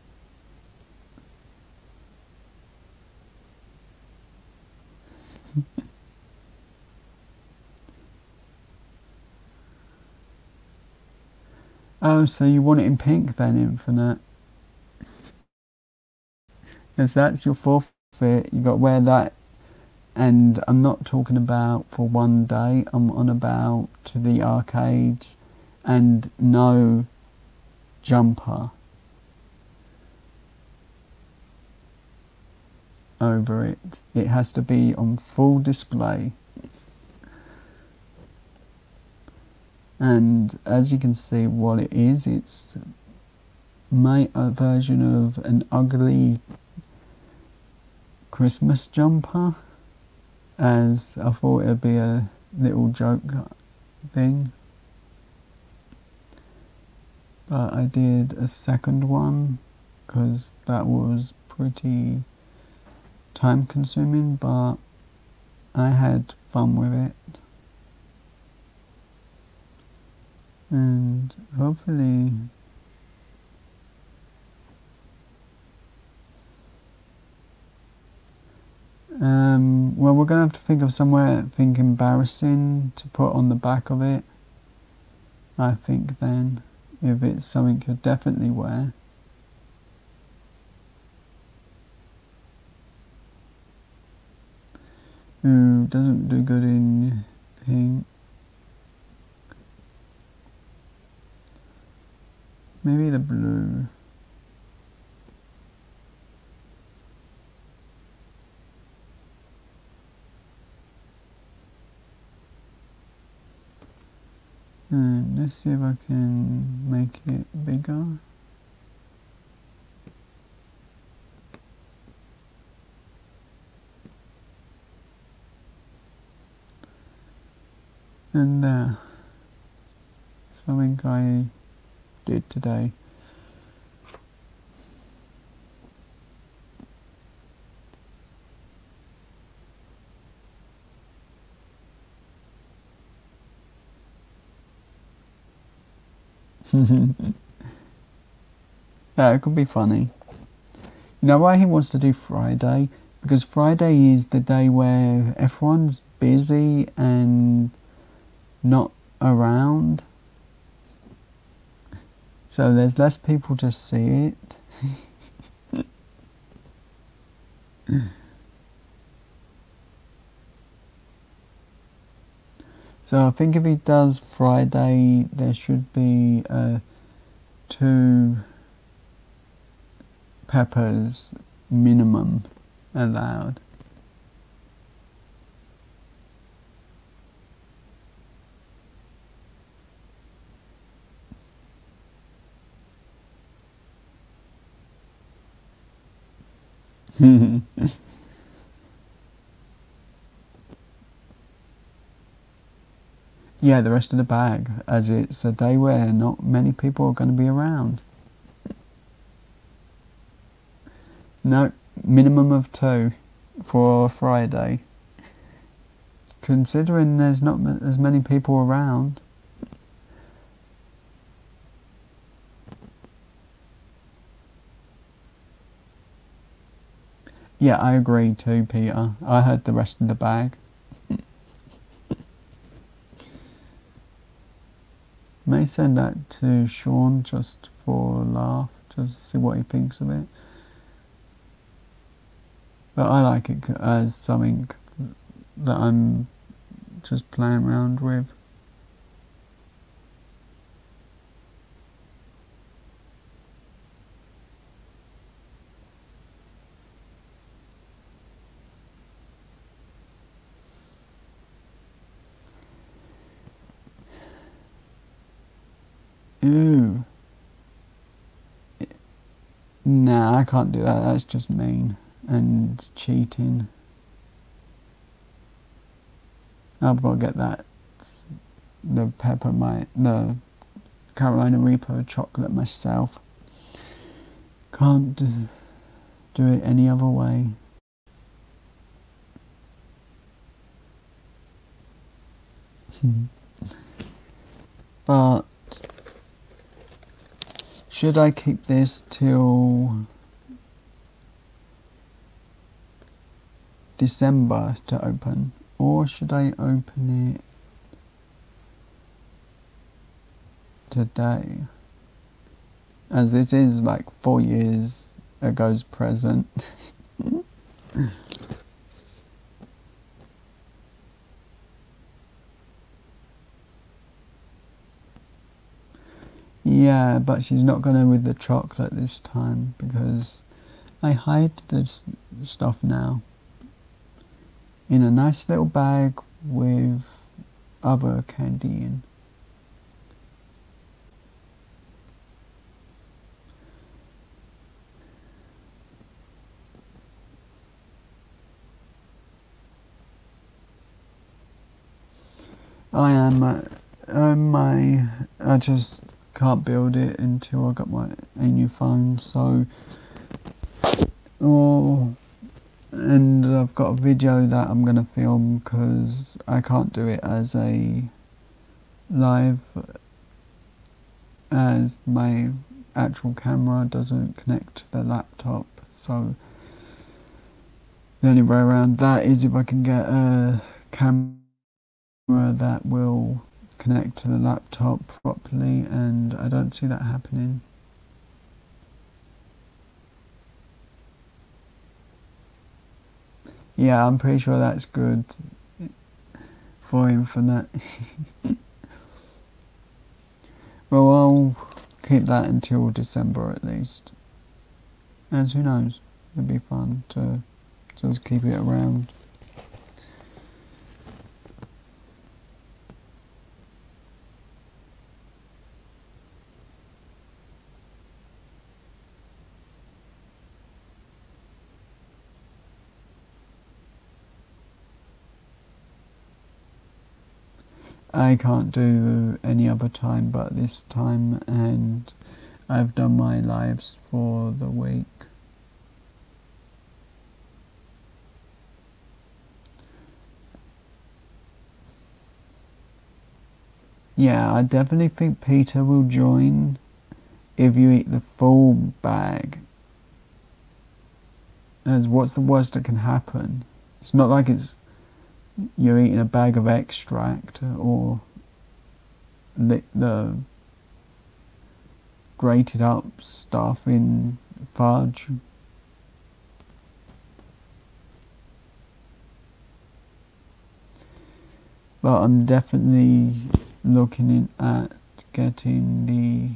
Oh, so you want it in pink then, Infinite? Yes, that's your forfeit. You got to wear that. And I'm not talking about for one day. I'm on about to the arcades, and no jumper over it. It has to be on full display. And as you can see what it is, it's my version of an ugly Christmas jumper, as I thought it'd be a little joke thing. But I did a second one because that was pretty time consuming, but I had fun with it. And hopefully well, we're gonna have to think of something embarrassing to put on the back of it, I think, then, if it's something you'd definitely wear. Ooh, doesn't do good in pink. Maybe the blue. And let's see if I can make it bigger. And there. Something I did today. Yeah, it could be funny. You know why he wants to do Friday? Because Friday is the day where everyone's busy and not around. So there's less people to see it. So I think if he does Friday, there should be 2 peppers minimum allowed. Yeah, the rest of the bag, as it's a day where not many people are going to be around. No, minimum of 2 for Friday. Considering there's not as many people around. Yeah, I agree too, Peter. I had the rest of the bag. May send that to Sean just for a laugh, just to see what he thinks of it. But I like it as something that I'm just playing around with. Ooh. Nah, I can't do that. That's just mean and cheating. I've got to get the Carolina Reaper chocolate myself. Can't do it any other way. But should I keep this till December to open, or should I open it today? As this is like 4 years ago's present. Yeah, but she's not gonna with the chocolate this time because I hide this stuff now in a nice little bag with other candy in. I am. I just can't build it until I got a new phone. So, and I've got a video that I'm gonna film because I can't do it as a live, as my actual camera doesn't connect to the laptop. So the only way around that is if I can get a camera that will connect to the laptop properly, and I don't see that happening. Yeah, I'm pretty sure that's good for Infinite. Well, I'll keep that until December at least. As who knows, it'd be fun to just keep it around. I can't do any other time but this time, and I've done my lives for the week. Yeah, I definitely think Peter will join if you eat the full bag. As what's the worst that can happen? It's not like you're eating a bag of extract or the grated up stuff in fudge. But I'm definitely looking at getting the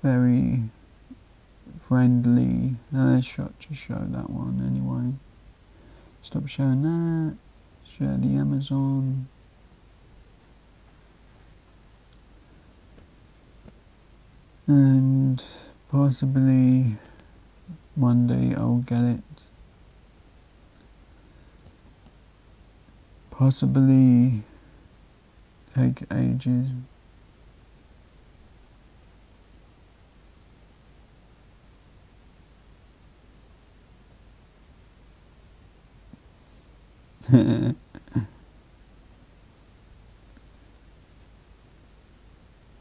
very friendly. Let's just show that one anyway. Stop showing that. Share the Amazon. And possibly Monday I'll get it. Possibly take ages.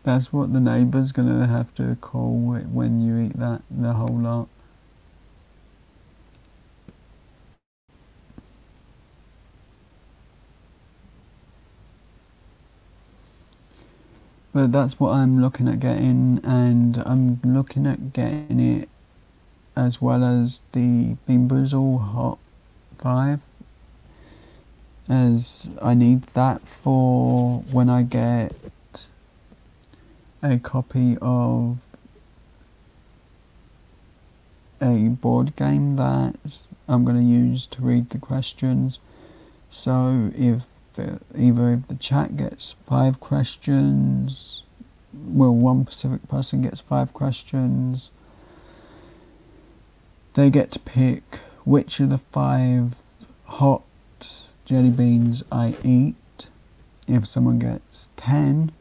That's what the neighbour's gonna have to call it when you eat that, the whole lot. But that's what I'm looking at getting, and I'm looking at getting it as well as the BeanBoozled Hot 5, as I need that for when I get a copy of a board game that I'm going to use to read the questions. So if either if the chat gets 5 questions, well, one specific person gets 5 questions, they get to pick which of the 5 hot jelly beans I eat. If someone gets 10,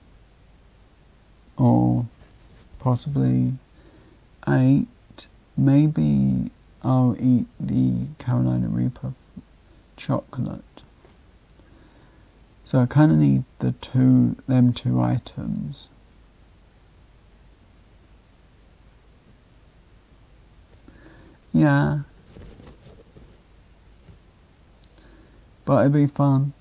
or possibly 8, maybe I'll eat the Carolina Reaper chocolate. So I kind of need them two items. Yeah, but it'd be fun.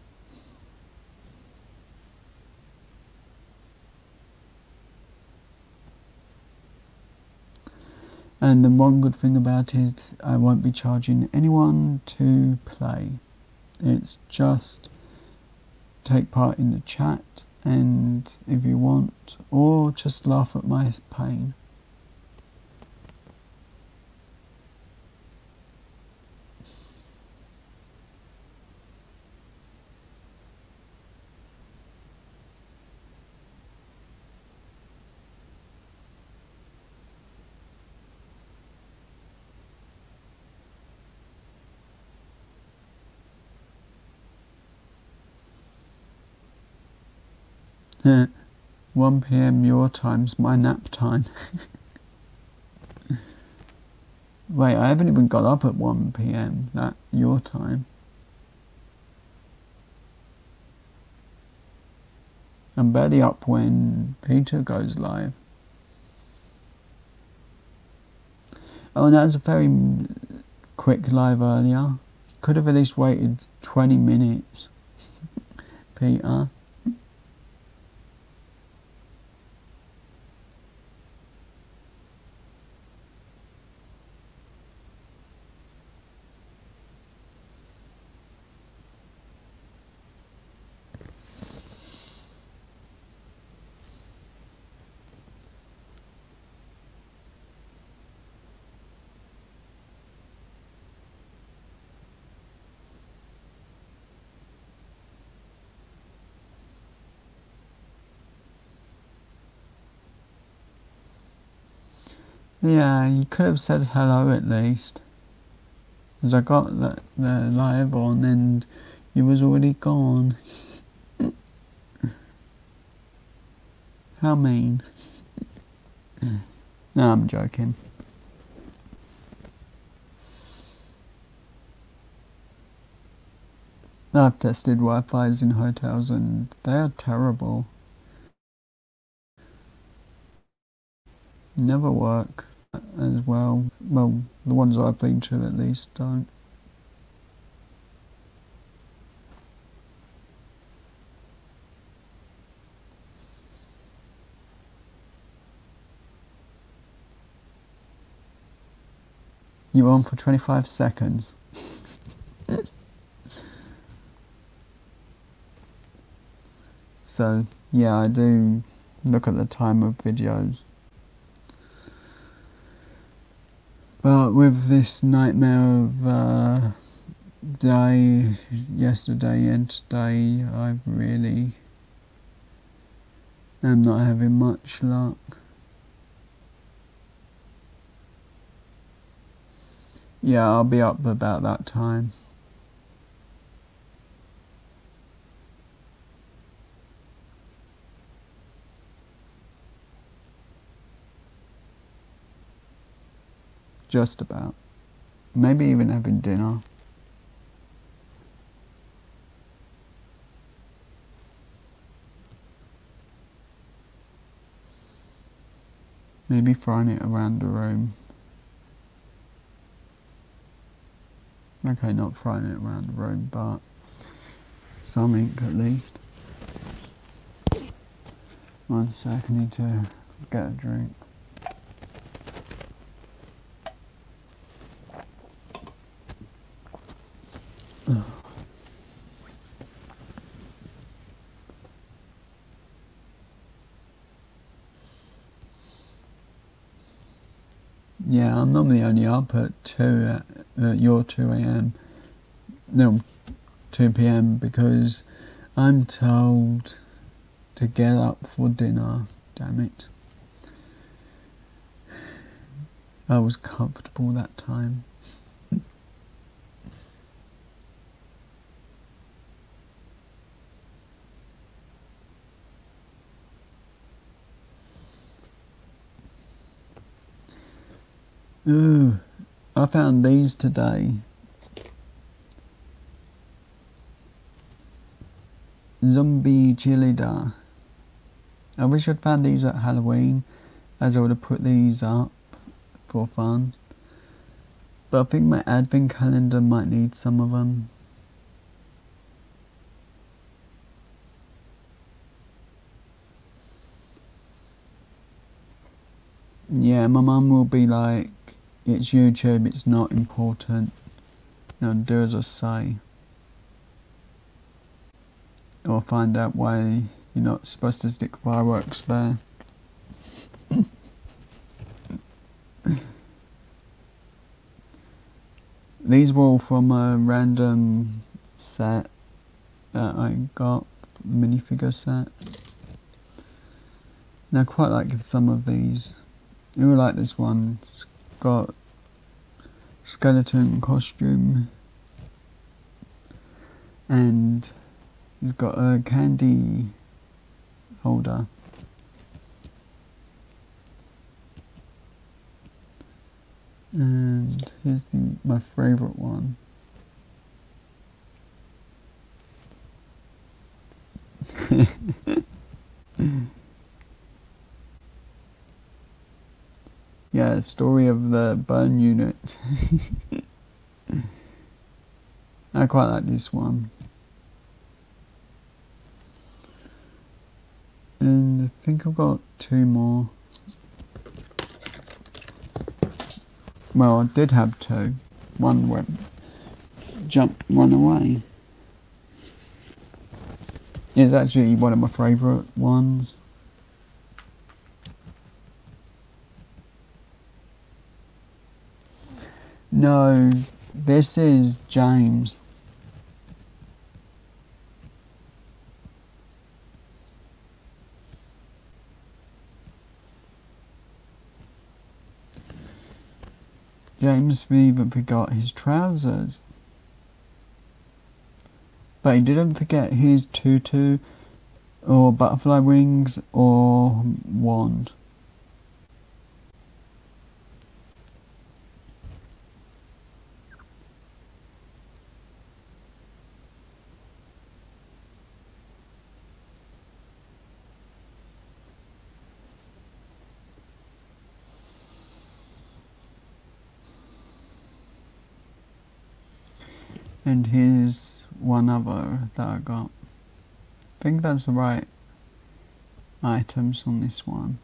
And the one good thing about it, I won't be charging anyone to play. It's just take part in the chat, and if you want, or just laugh at my pain. 1 PM your time's my nap time. Wait, I haven't even got up at 1 PM. That your time. I'm barely up when Peter goes live. Oh, and that was a very quick live earlier. Could have at least waited 20 minutes, Peter. Yeah, you could have said hello at least. Because I got the live on and you was already gone. How mean. No, I'm joking. I've tested Wi-Fi's in hotels and they are terrible. Never work as well. Well, the ones I've been to at least don't. You were on for 25 seconds. So, yeah, I do look at the time of videos. But with this nightmare of day yesterday and today, I really am not having much luck. Yeah, I'll be up about that time. Just about. Maybe even having dinner. Maybe throwing it around the room. Okay, not throwing it around the room, but something at least. 1 sec, I need to get a drink. Yeah, I'm normally only up at your 2 AM. No, 2 PM because I'm told to get up for dinner. Damn it. I was comfortable that time. Ooh, I found these today. Zombie Cheerleader. I wish I'd found these at Halloween, as I would have put these up for fun. But I think my advent calendar might need some of them. Yeah, my mum will be like, it's YouTube, it's not important. No, do as I say. Or find out why you're not supposed to stick fireworks there. These were all from a random set that I got, minifigure set. And I quite like some of these. I really like this one. It's got skeleton costume and it's got a candy holder. And here's my favourite one. Yeah, story of the burn unit. I quite like this one. And I think I've got 2 more. Well, I did have 2. One went, run away. It's actually one of my favourite ones. No, this is James. James even forgot his trousers. But he didn't forget his tutu, or butterfly wings, or wand. And here's one other that I got. I think that's the right items on this one.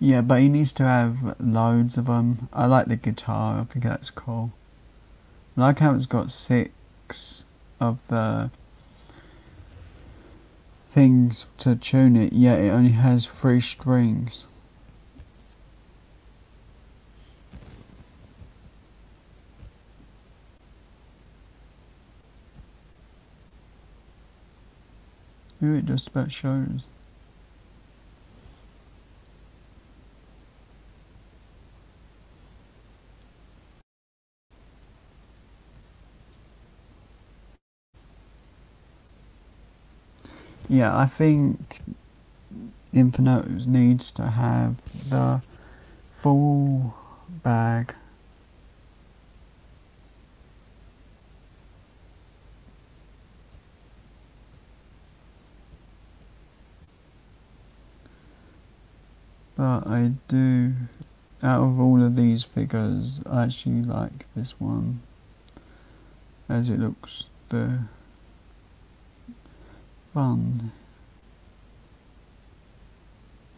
Yeah, but he needs to have loads of them. I like the guitar, I think that's cool. I like how it's got 6 of the things to tune it, yet it only has 3 strings. Ooh, it just about shows. Yeah, I think Infinite needs to have the full bag. But I do, out of all of these figures, I actually like this one, as it looks the fun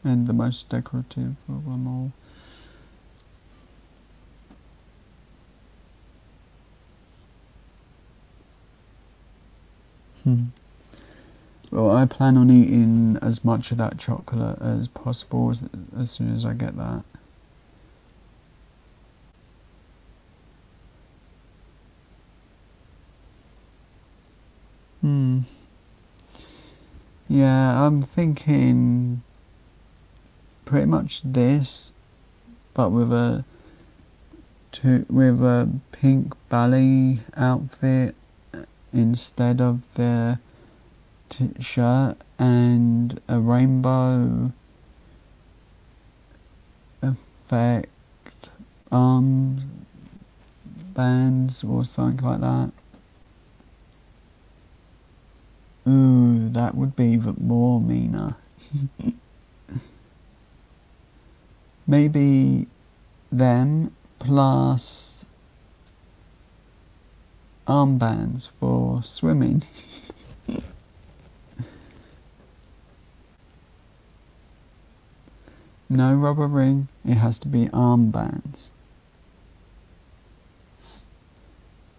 and the most decorative of them all. Well, I plan on eating as much of that chocolate as possible as soon as I get that. Yeah, I'm thinking pretty much this, but with a pink ballet outfit instead of the shirt, and a rainbow effect bands or something like that. Ooh, that would be even more meaner. Maybe them plus armbands for swimming. No rubber ring, it has to be armbands.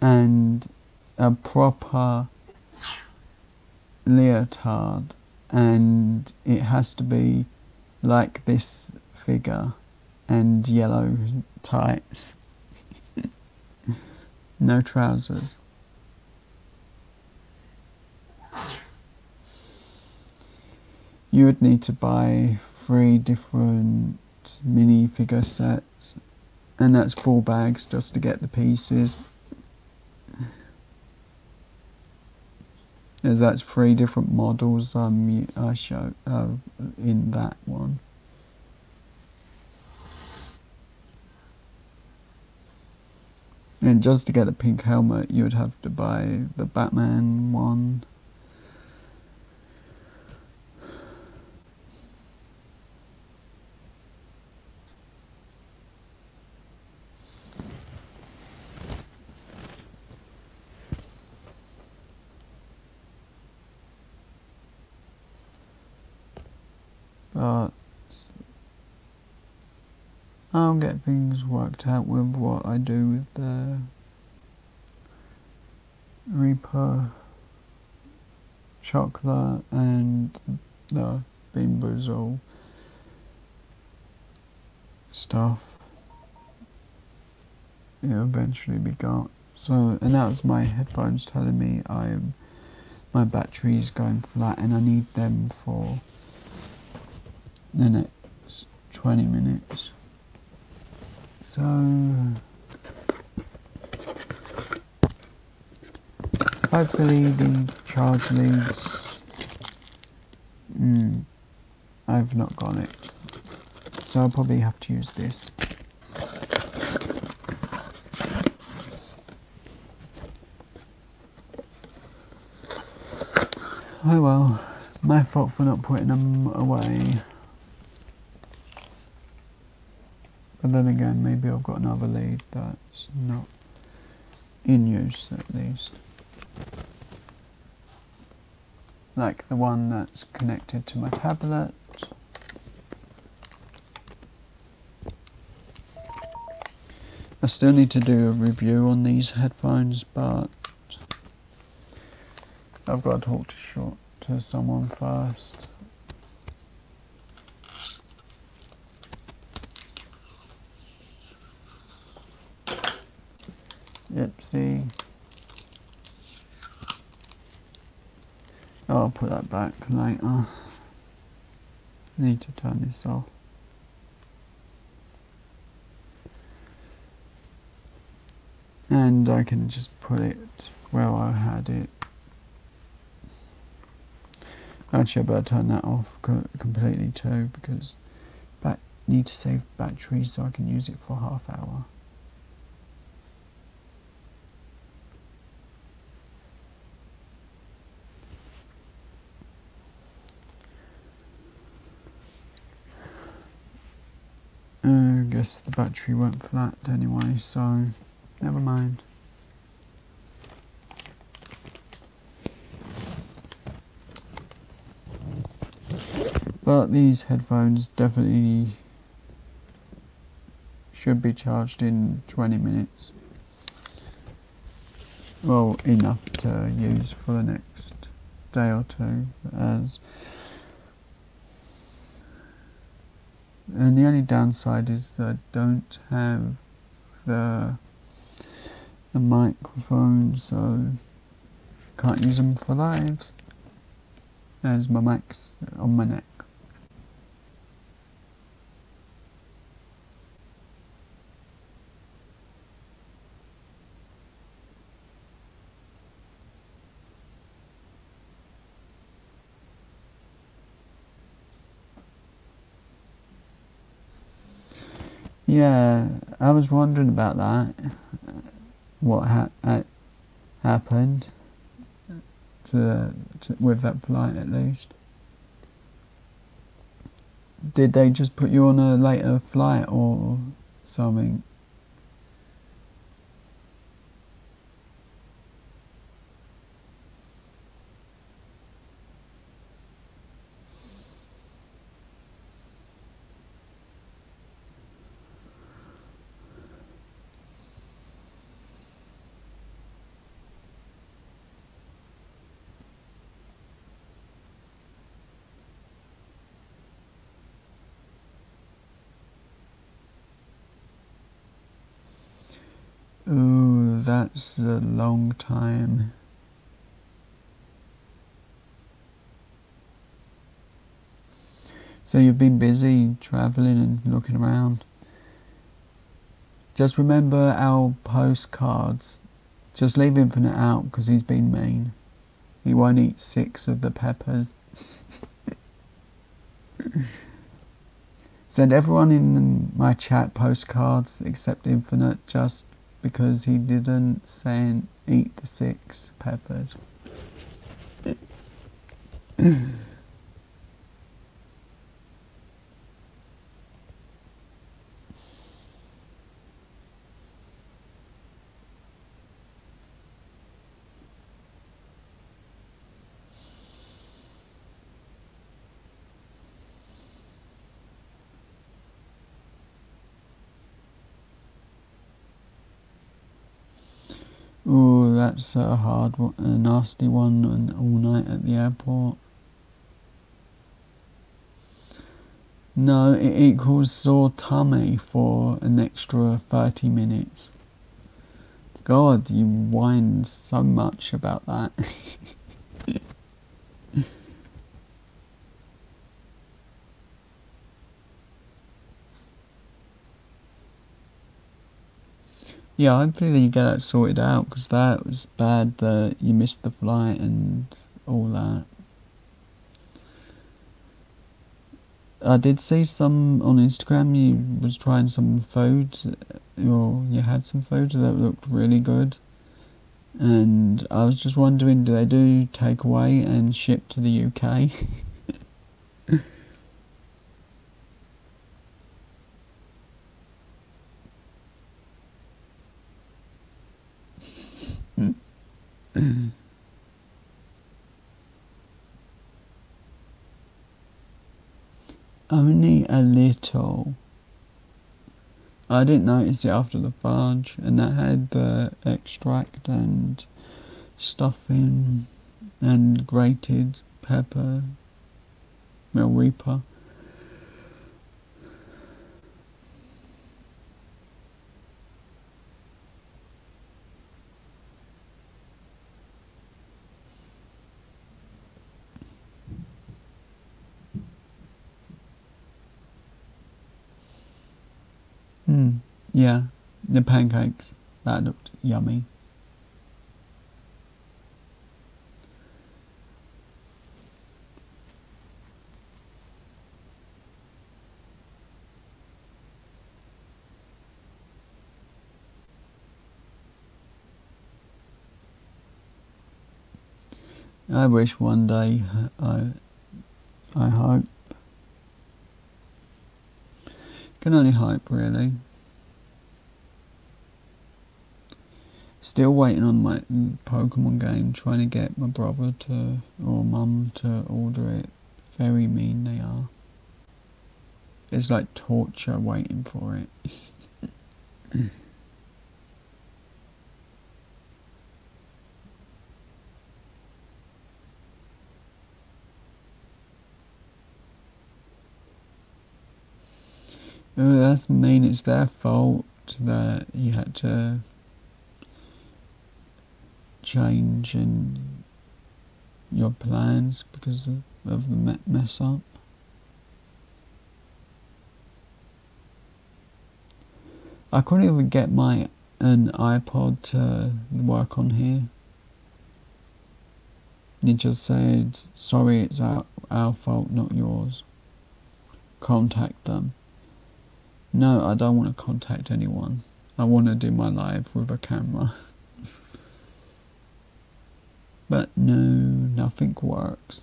And a proper leotard, and it has to be like this figure and yellow tights. No trousers. you would need to buy 3 different minifigure sets, and that's 4 bags just to get the pieces, as that's 3 different models I show in that one. And just to get the pink helmet, you would have to buy the Batman one. But I'll get things worked out with what I do with the Reaper chocolate and the Bean Boozled stuff. It'll eventually be got. So, and that was my headphones telling me my battery's going flat and I need them for the next 20 minutes. So hopefully the charge leads. I've not got it, so I'll probably have to use this. Oh well, my fault for not putting them away. But then again, maybe I've got another lead that's not in use, at least. Like the one that's connected to my tablet. I still need to do a review on these headphones, but I've got to talk to someone first. Yep, see. Oh, I'll put that back later. Need to turn this off. And I can just put it where I had it. Actually, I better turn that off completely too, because I need to save battery so I can use it for half hour. I guess the battery went flat anyway, so never mind. But these headphones definitely should be charged in 20 minutes. Well, enough to use for the next day or two, and the only downside is that I don't have the microphone, so can't use them for lives, as my mic's on my neck. Yeah, I was wondering about that. What happened with that flight, at least? Did they just put you on a later flight or something? Ooh, that's a long time. So you've been busy travelling and looking around. Just remember our postcards. Just leave Infinite out because he's been mean. He won't eat 6 of the peppers. Send everyone in my chat postcards except Infinite just because he didn't eat the 6 peppers. Ooh, that's a hard one, a nasty one, and all night at the airport. No, it equals sore tummy for an extra 30 minutes. God, you whine so much about that. Yeah, hopefully you get that sorted out, because that was bad that you missed the flight and all that. I did see some on Instagram, you was trying some food, or you had some food that looked really good. And I was just wondering, do they do takeaway and ship to the UK? Only a little. I didn't notice it after the fudge, and that had the extract and stuffing and grated pepper, bell reaper. Yeah, the pancakes, that looked yummy. I wish one day, I hope. Can only hope, really. Still waiting on my Pokemon game, trying to get my brother to, or mum to order it. Very mean they are. It's like torture waiting for it. Oh, that's mean, it's their fault that you had to change in your plans because of the mess up. I couldn't even get an iPod to work on here. It just said, sorry, it's our fault, not yours. Contact them. No, I don't want to contact anyone. I want to do my live with a camera. But no, nothing works.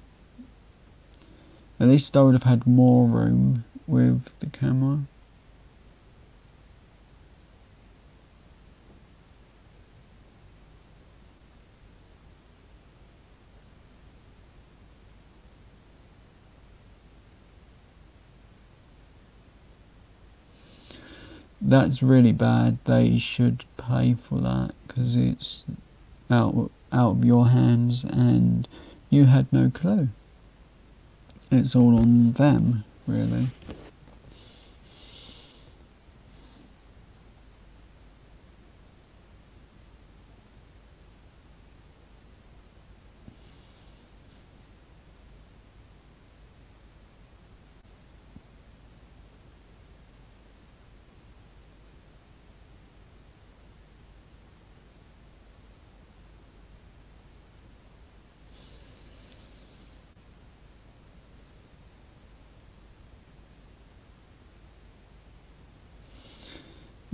At least I would have had more room with the camera. That's really bad. They should pay for that because it's out of your hands and you had no clue. It's all on them, really.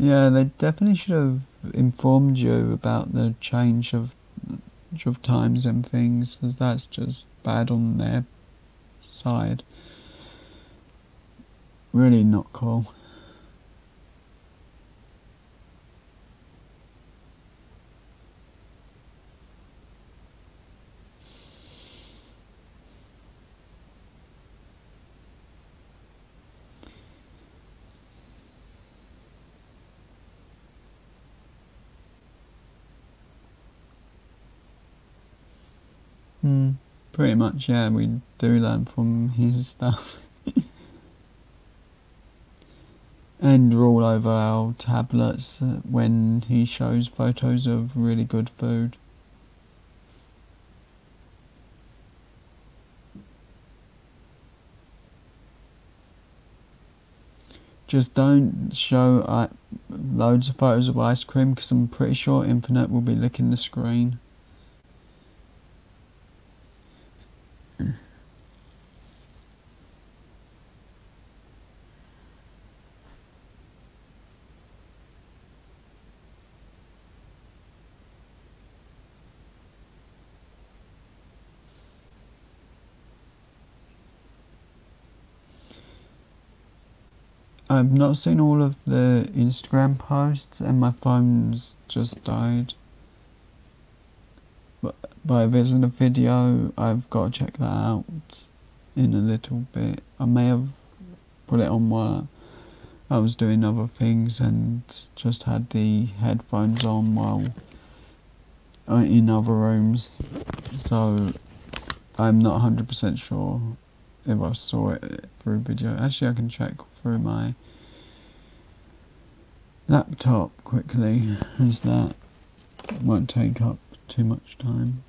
Yeah, they definitely should have informed you about the change of times and things, because that's just bad on their side. Really not cool. Pretty much, yeah, we do learn from his stuff. And rule over our tablets when he shows photos of really good food. Just don't show loads of photos of ice cream, because I'm pretty sure Infinite will be licking the screen. I've not seen all of the Instagram posts, and my phone's just died. But if it's in a video, I've got to check that out in a little bit. I may have put it on while I was doing other things and just had the headphones on while in other rooms, so I'm not 100% sure if I saw it through video. Actually, I can check through my laptop quickly, as that won't take up too much time.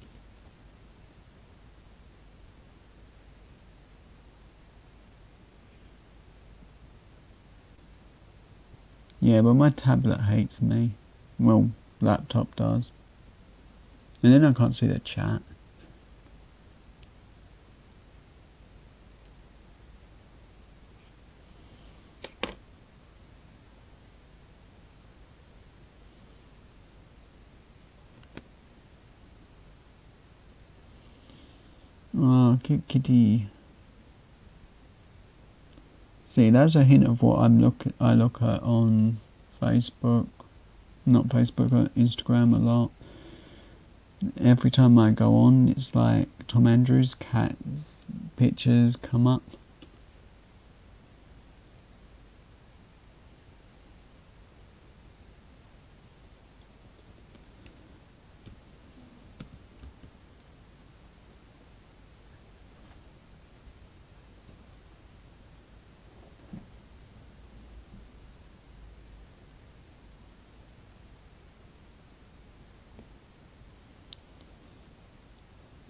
Yeah, but my tablet hates me. Well, laptop does. And then I can't see the chat. Oh, cute kitty. See, that's a hint of what I look at on Facebook. Not Facebook, but Instagram a lot. Every time I go on, it's like Tom Andrews' cat's pictures come up.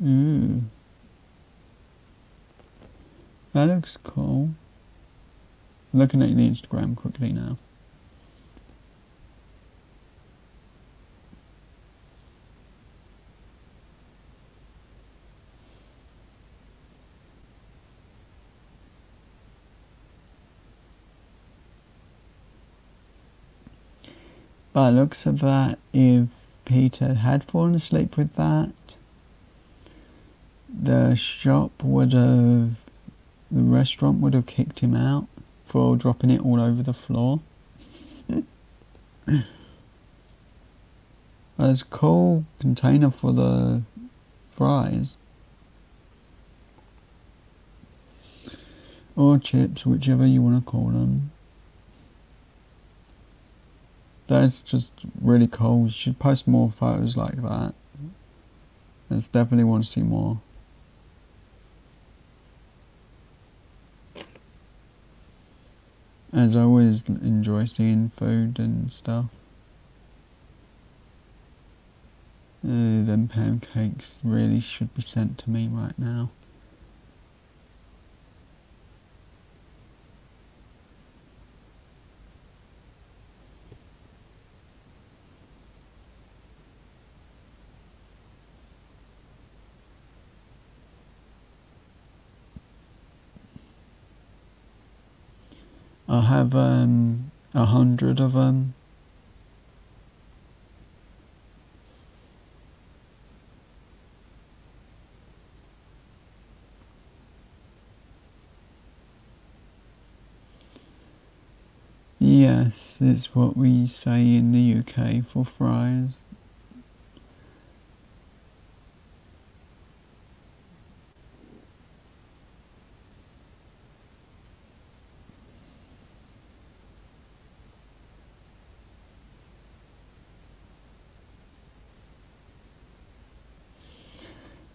Ooh. That looks cool. Looking at the Instagram quickly now. By the looks of that, if Peter had fallen asleep with that, the restaurant would have kicked him out for dropping it all over the floor. That's a cool container for the fries. Or chips, whichever you want to call them. That's just really cool. You should post more photos like that. I definitely want to see more. As I always enjoy seeing food and stuff. Them pancakes really should be sent to me right now. I have 100 of them Yes, it's what we say in the UK for fries.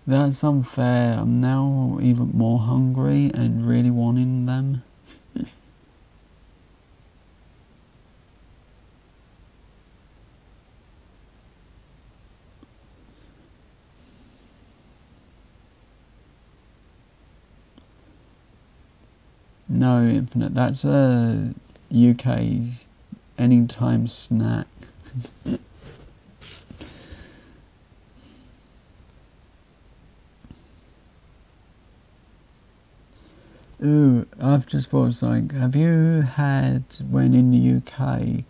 That's unfair. I'm now even more hungry and really wanting them. No, Infinite, that's a UK anytime snack. Ooh, I've just thought of something. Have you had, when in the UK,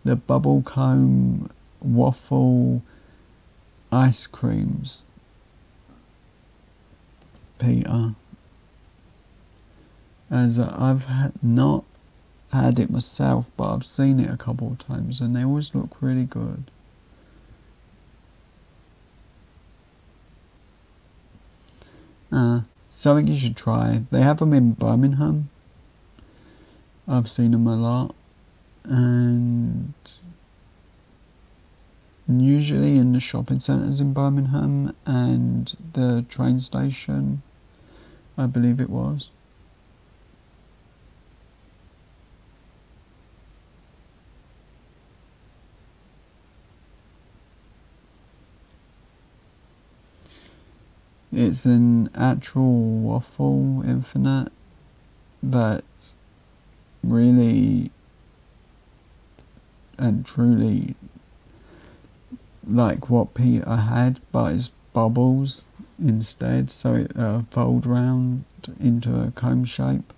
the bubble comb waffle ice creams, Peter? As not had it myself, but I've seen it a couple of times and they always look really good. Something you should try. They have them in Birmingham. I've seen them a lot. And usually in the shopping centres in Birmingham and the train station, I believe it was. It's an actual waffle, Infinite, that's really and truly like what Peter had, but it's bubbles instead, so it fold round into a comb shape.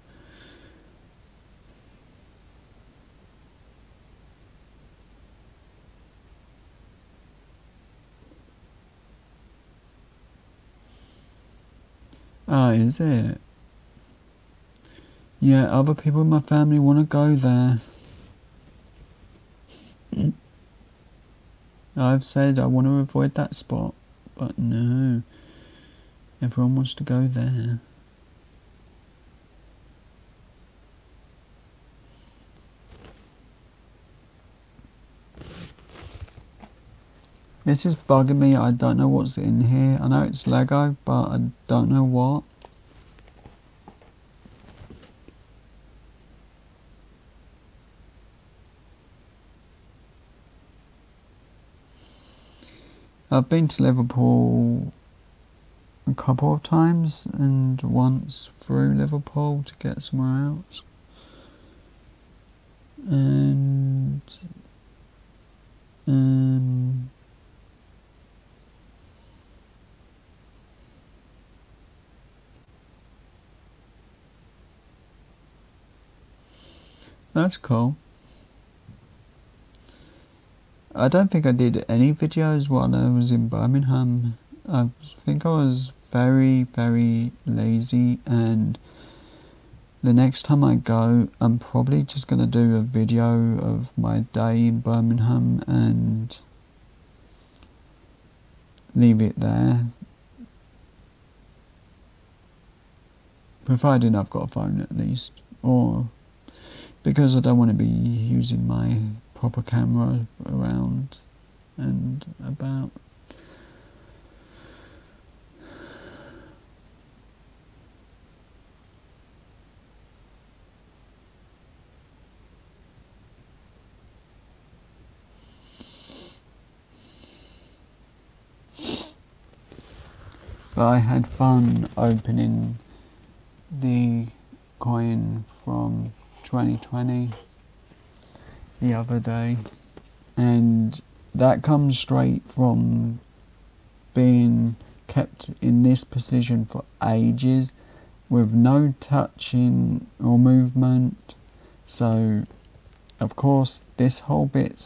Ah, is it? Yeah, other people in my family want to go there. I've said I want to avoid that spot, but no, everyone wants to go there. This is bugging me. I don't know what's in here. I know it's Lego, but I don't know what. I've been to Liverpool a couple of times and once through Liverpool to get somewhere else. And that's cool. I don't think I did any videos while I was in Birmingham. I think I was very, very lazy, and the next time I go, I'm probably just going to do a video of my day in Birmingham and leave it there. Providing I've got a phone at least, or because I don't want to be using my proper camera around and about. But I had fun opening the coin from 2020 the other day, and that comes straight from being kept in this position for ages with no touching or movement. So of course this whole bit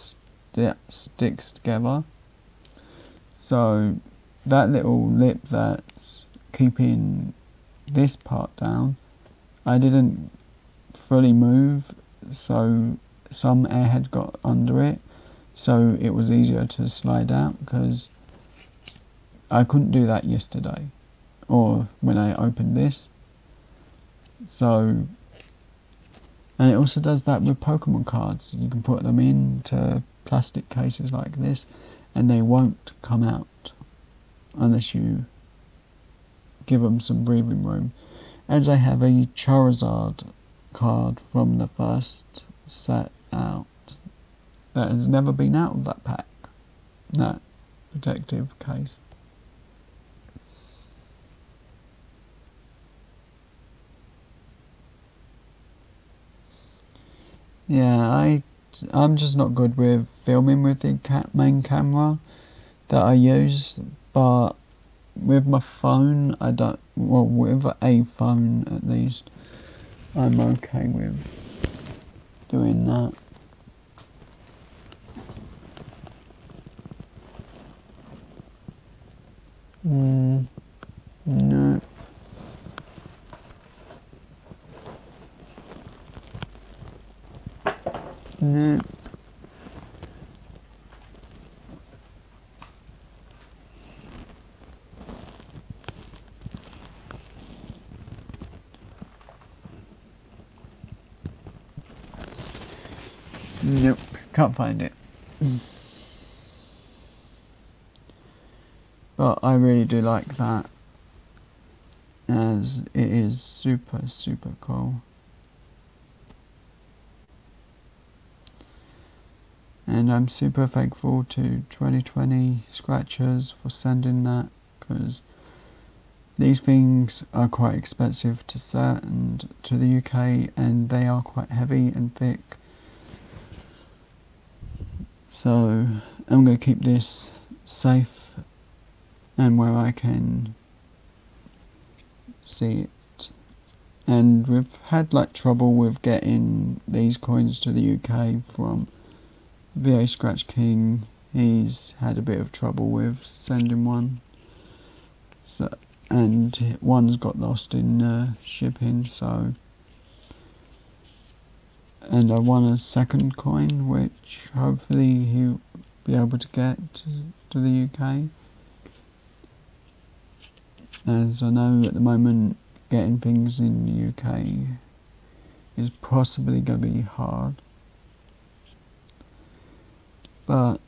sticks together, so that little lip that's keeping this part down, I didn't fully move, so some air had got under it, so it was easier to slide out, because I couldn't do that yesterday or when I opened this. So, and it also does that with Pokemon cards. You can put them into plastic cases like this and they won't come out unless you give them some breathing room. As I have a Charizard card from the first set out that has never been out of that pack, that protective case. Yeah, I'm just not good with filming with the main camera that I use, but with my phone, well, with a phone at least, I'm okay with doing that. No. No. Nope, can't find it. But I really do like that, as it is super, super cool. And I'm super thankful to 2020 Scratchers for sending that, because these things are quite expensive to send to the UK and they are quite heavy and thick. So I'm going to keep this safe and where I can see it. And we've had like trouble with getting these coins to the UK from VA Scratch King. He's had a bit of trouble with sending one. So, and one's got lost in shipping, so. And I won a second coin, which hopefully he'll be able to get to the UK. As I know at the moment, getting things in the UK is possibly going to be hard. But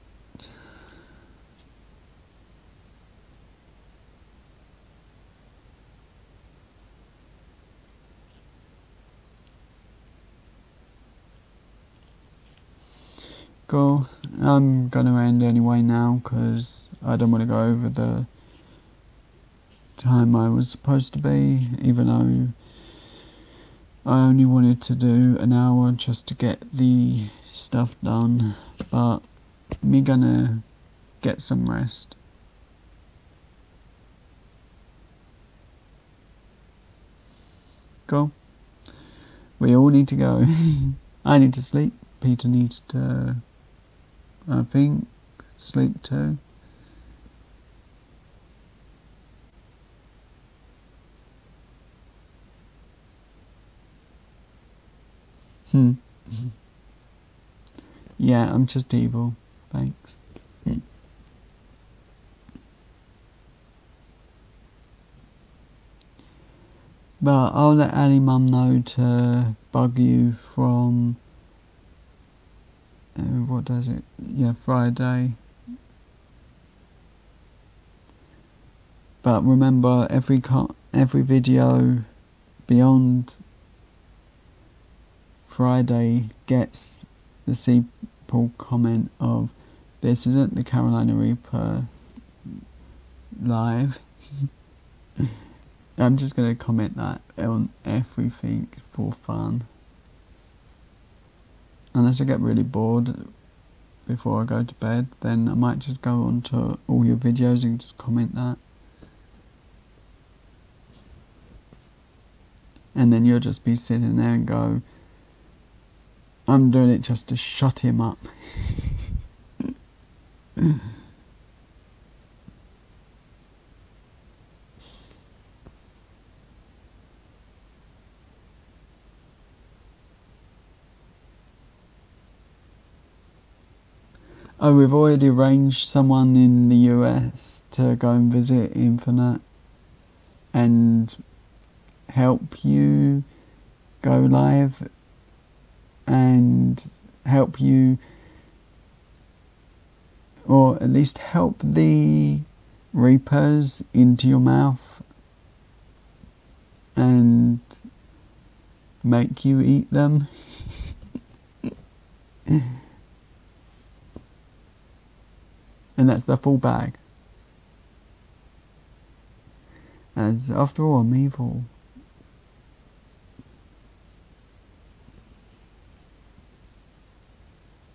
cool. I'm going to end anyway now, because I don't want to go over the time I was supposed to be, even though I only wanted to do an hour just to get the stuff done. But me gonna get some rest. Cool. We all need to go. I need to sleep. Peter needs to, I think, sleep too. Yeah, I'm just evil. Thanks. But I'll let Ali Mum know to bug you from, what does it? Yeah, Friday. But remember, every video beyond Friday gets the simple comment of, "This isn't the Carolina Reaper live." I'm just going to comment that on everything for fun. Unless I get really bored before I go to bed, then I might just go on to all your videos and just comment that. And then you'll just be sitting there and go, "I'm doing it just to shut him up." Oh, we've already arranged someone in the US to go and visit Infinite and help you go live and help you, or at least help the Reapers into your mouth and make you eat them. And that's the full bag. As after all, I'm evil.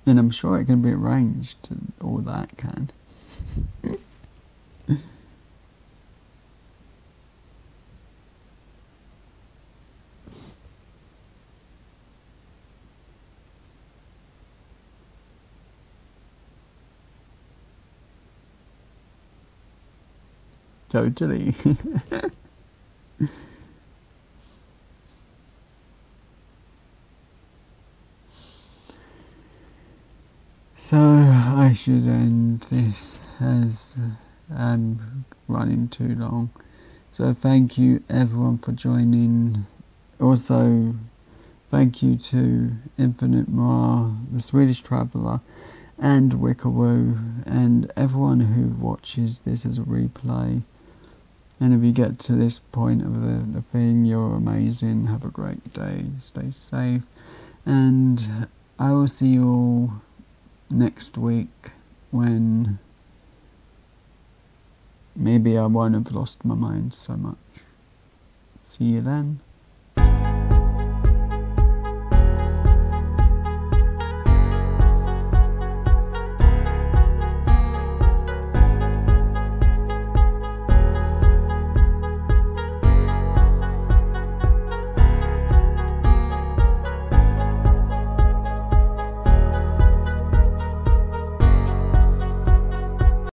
And I'm sure it can be arranged, all that can. Totally. So I should end this as I'm running too long. So thank you everyone for joining. Also thank you to Infinite Noir, the Swedish Traveller, and Wickerwoo, and everyone who watches this as a replay. And if you get to this point of the thing, you're amazing. Have a great day. Stay safe. And I will see you all next week when maybe I won't have lost my mind so much. See you then.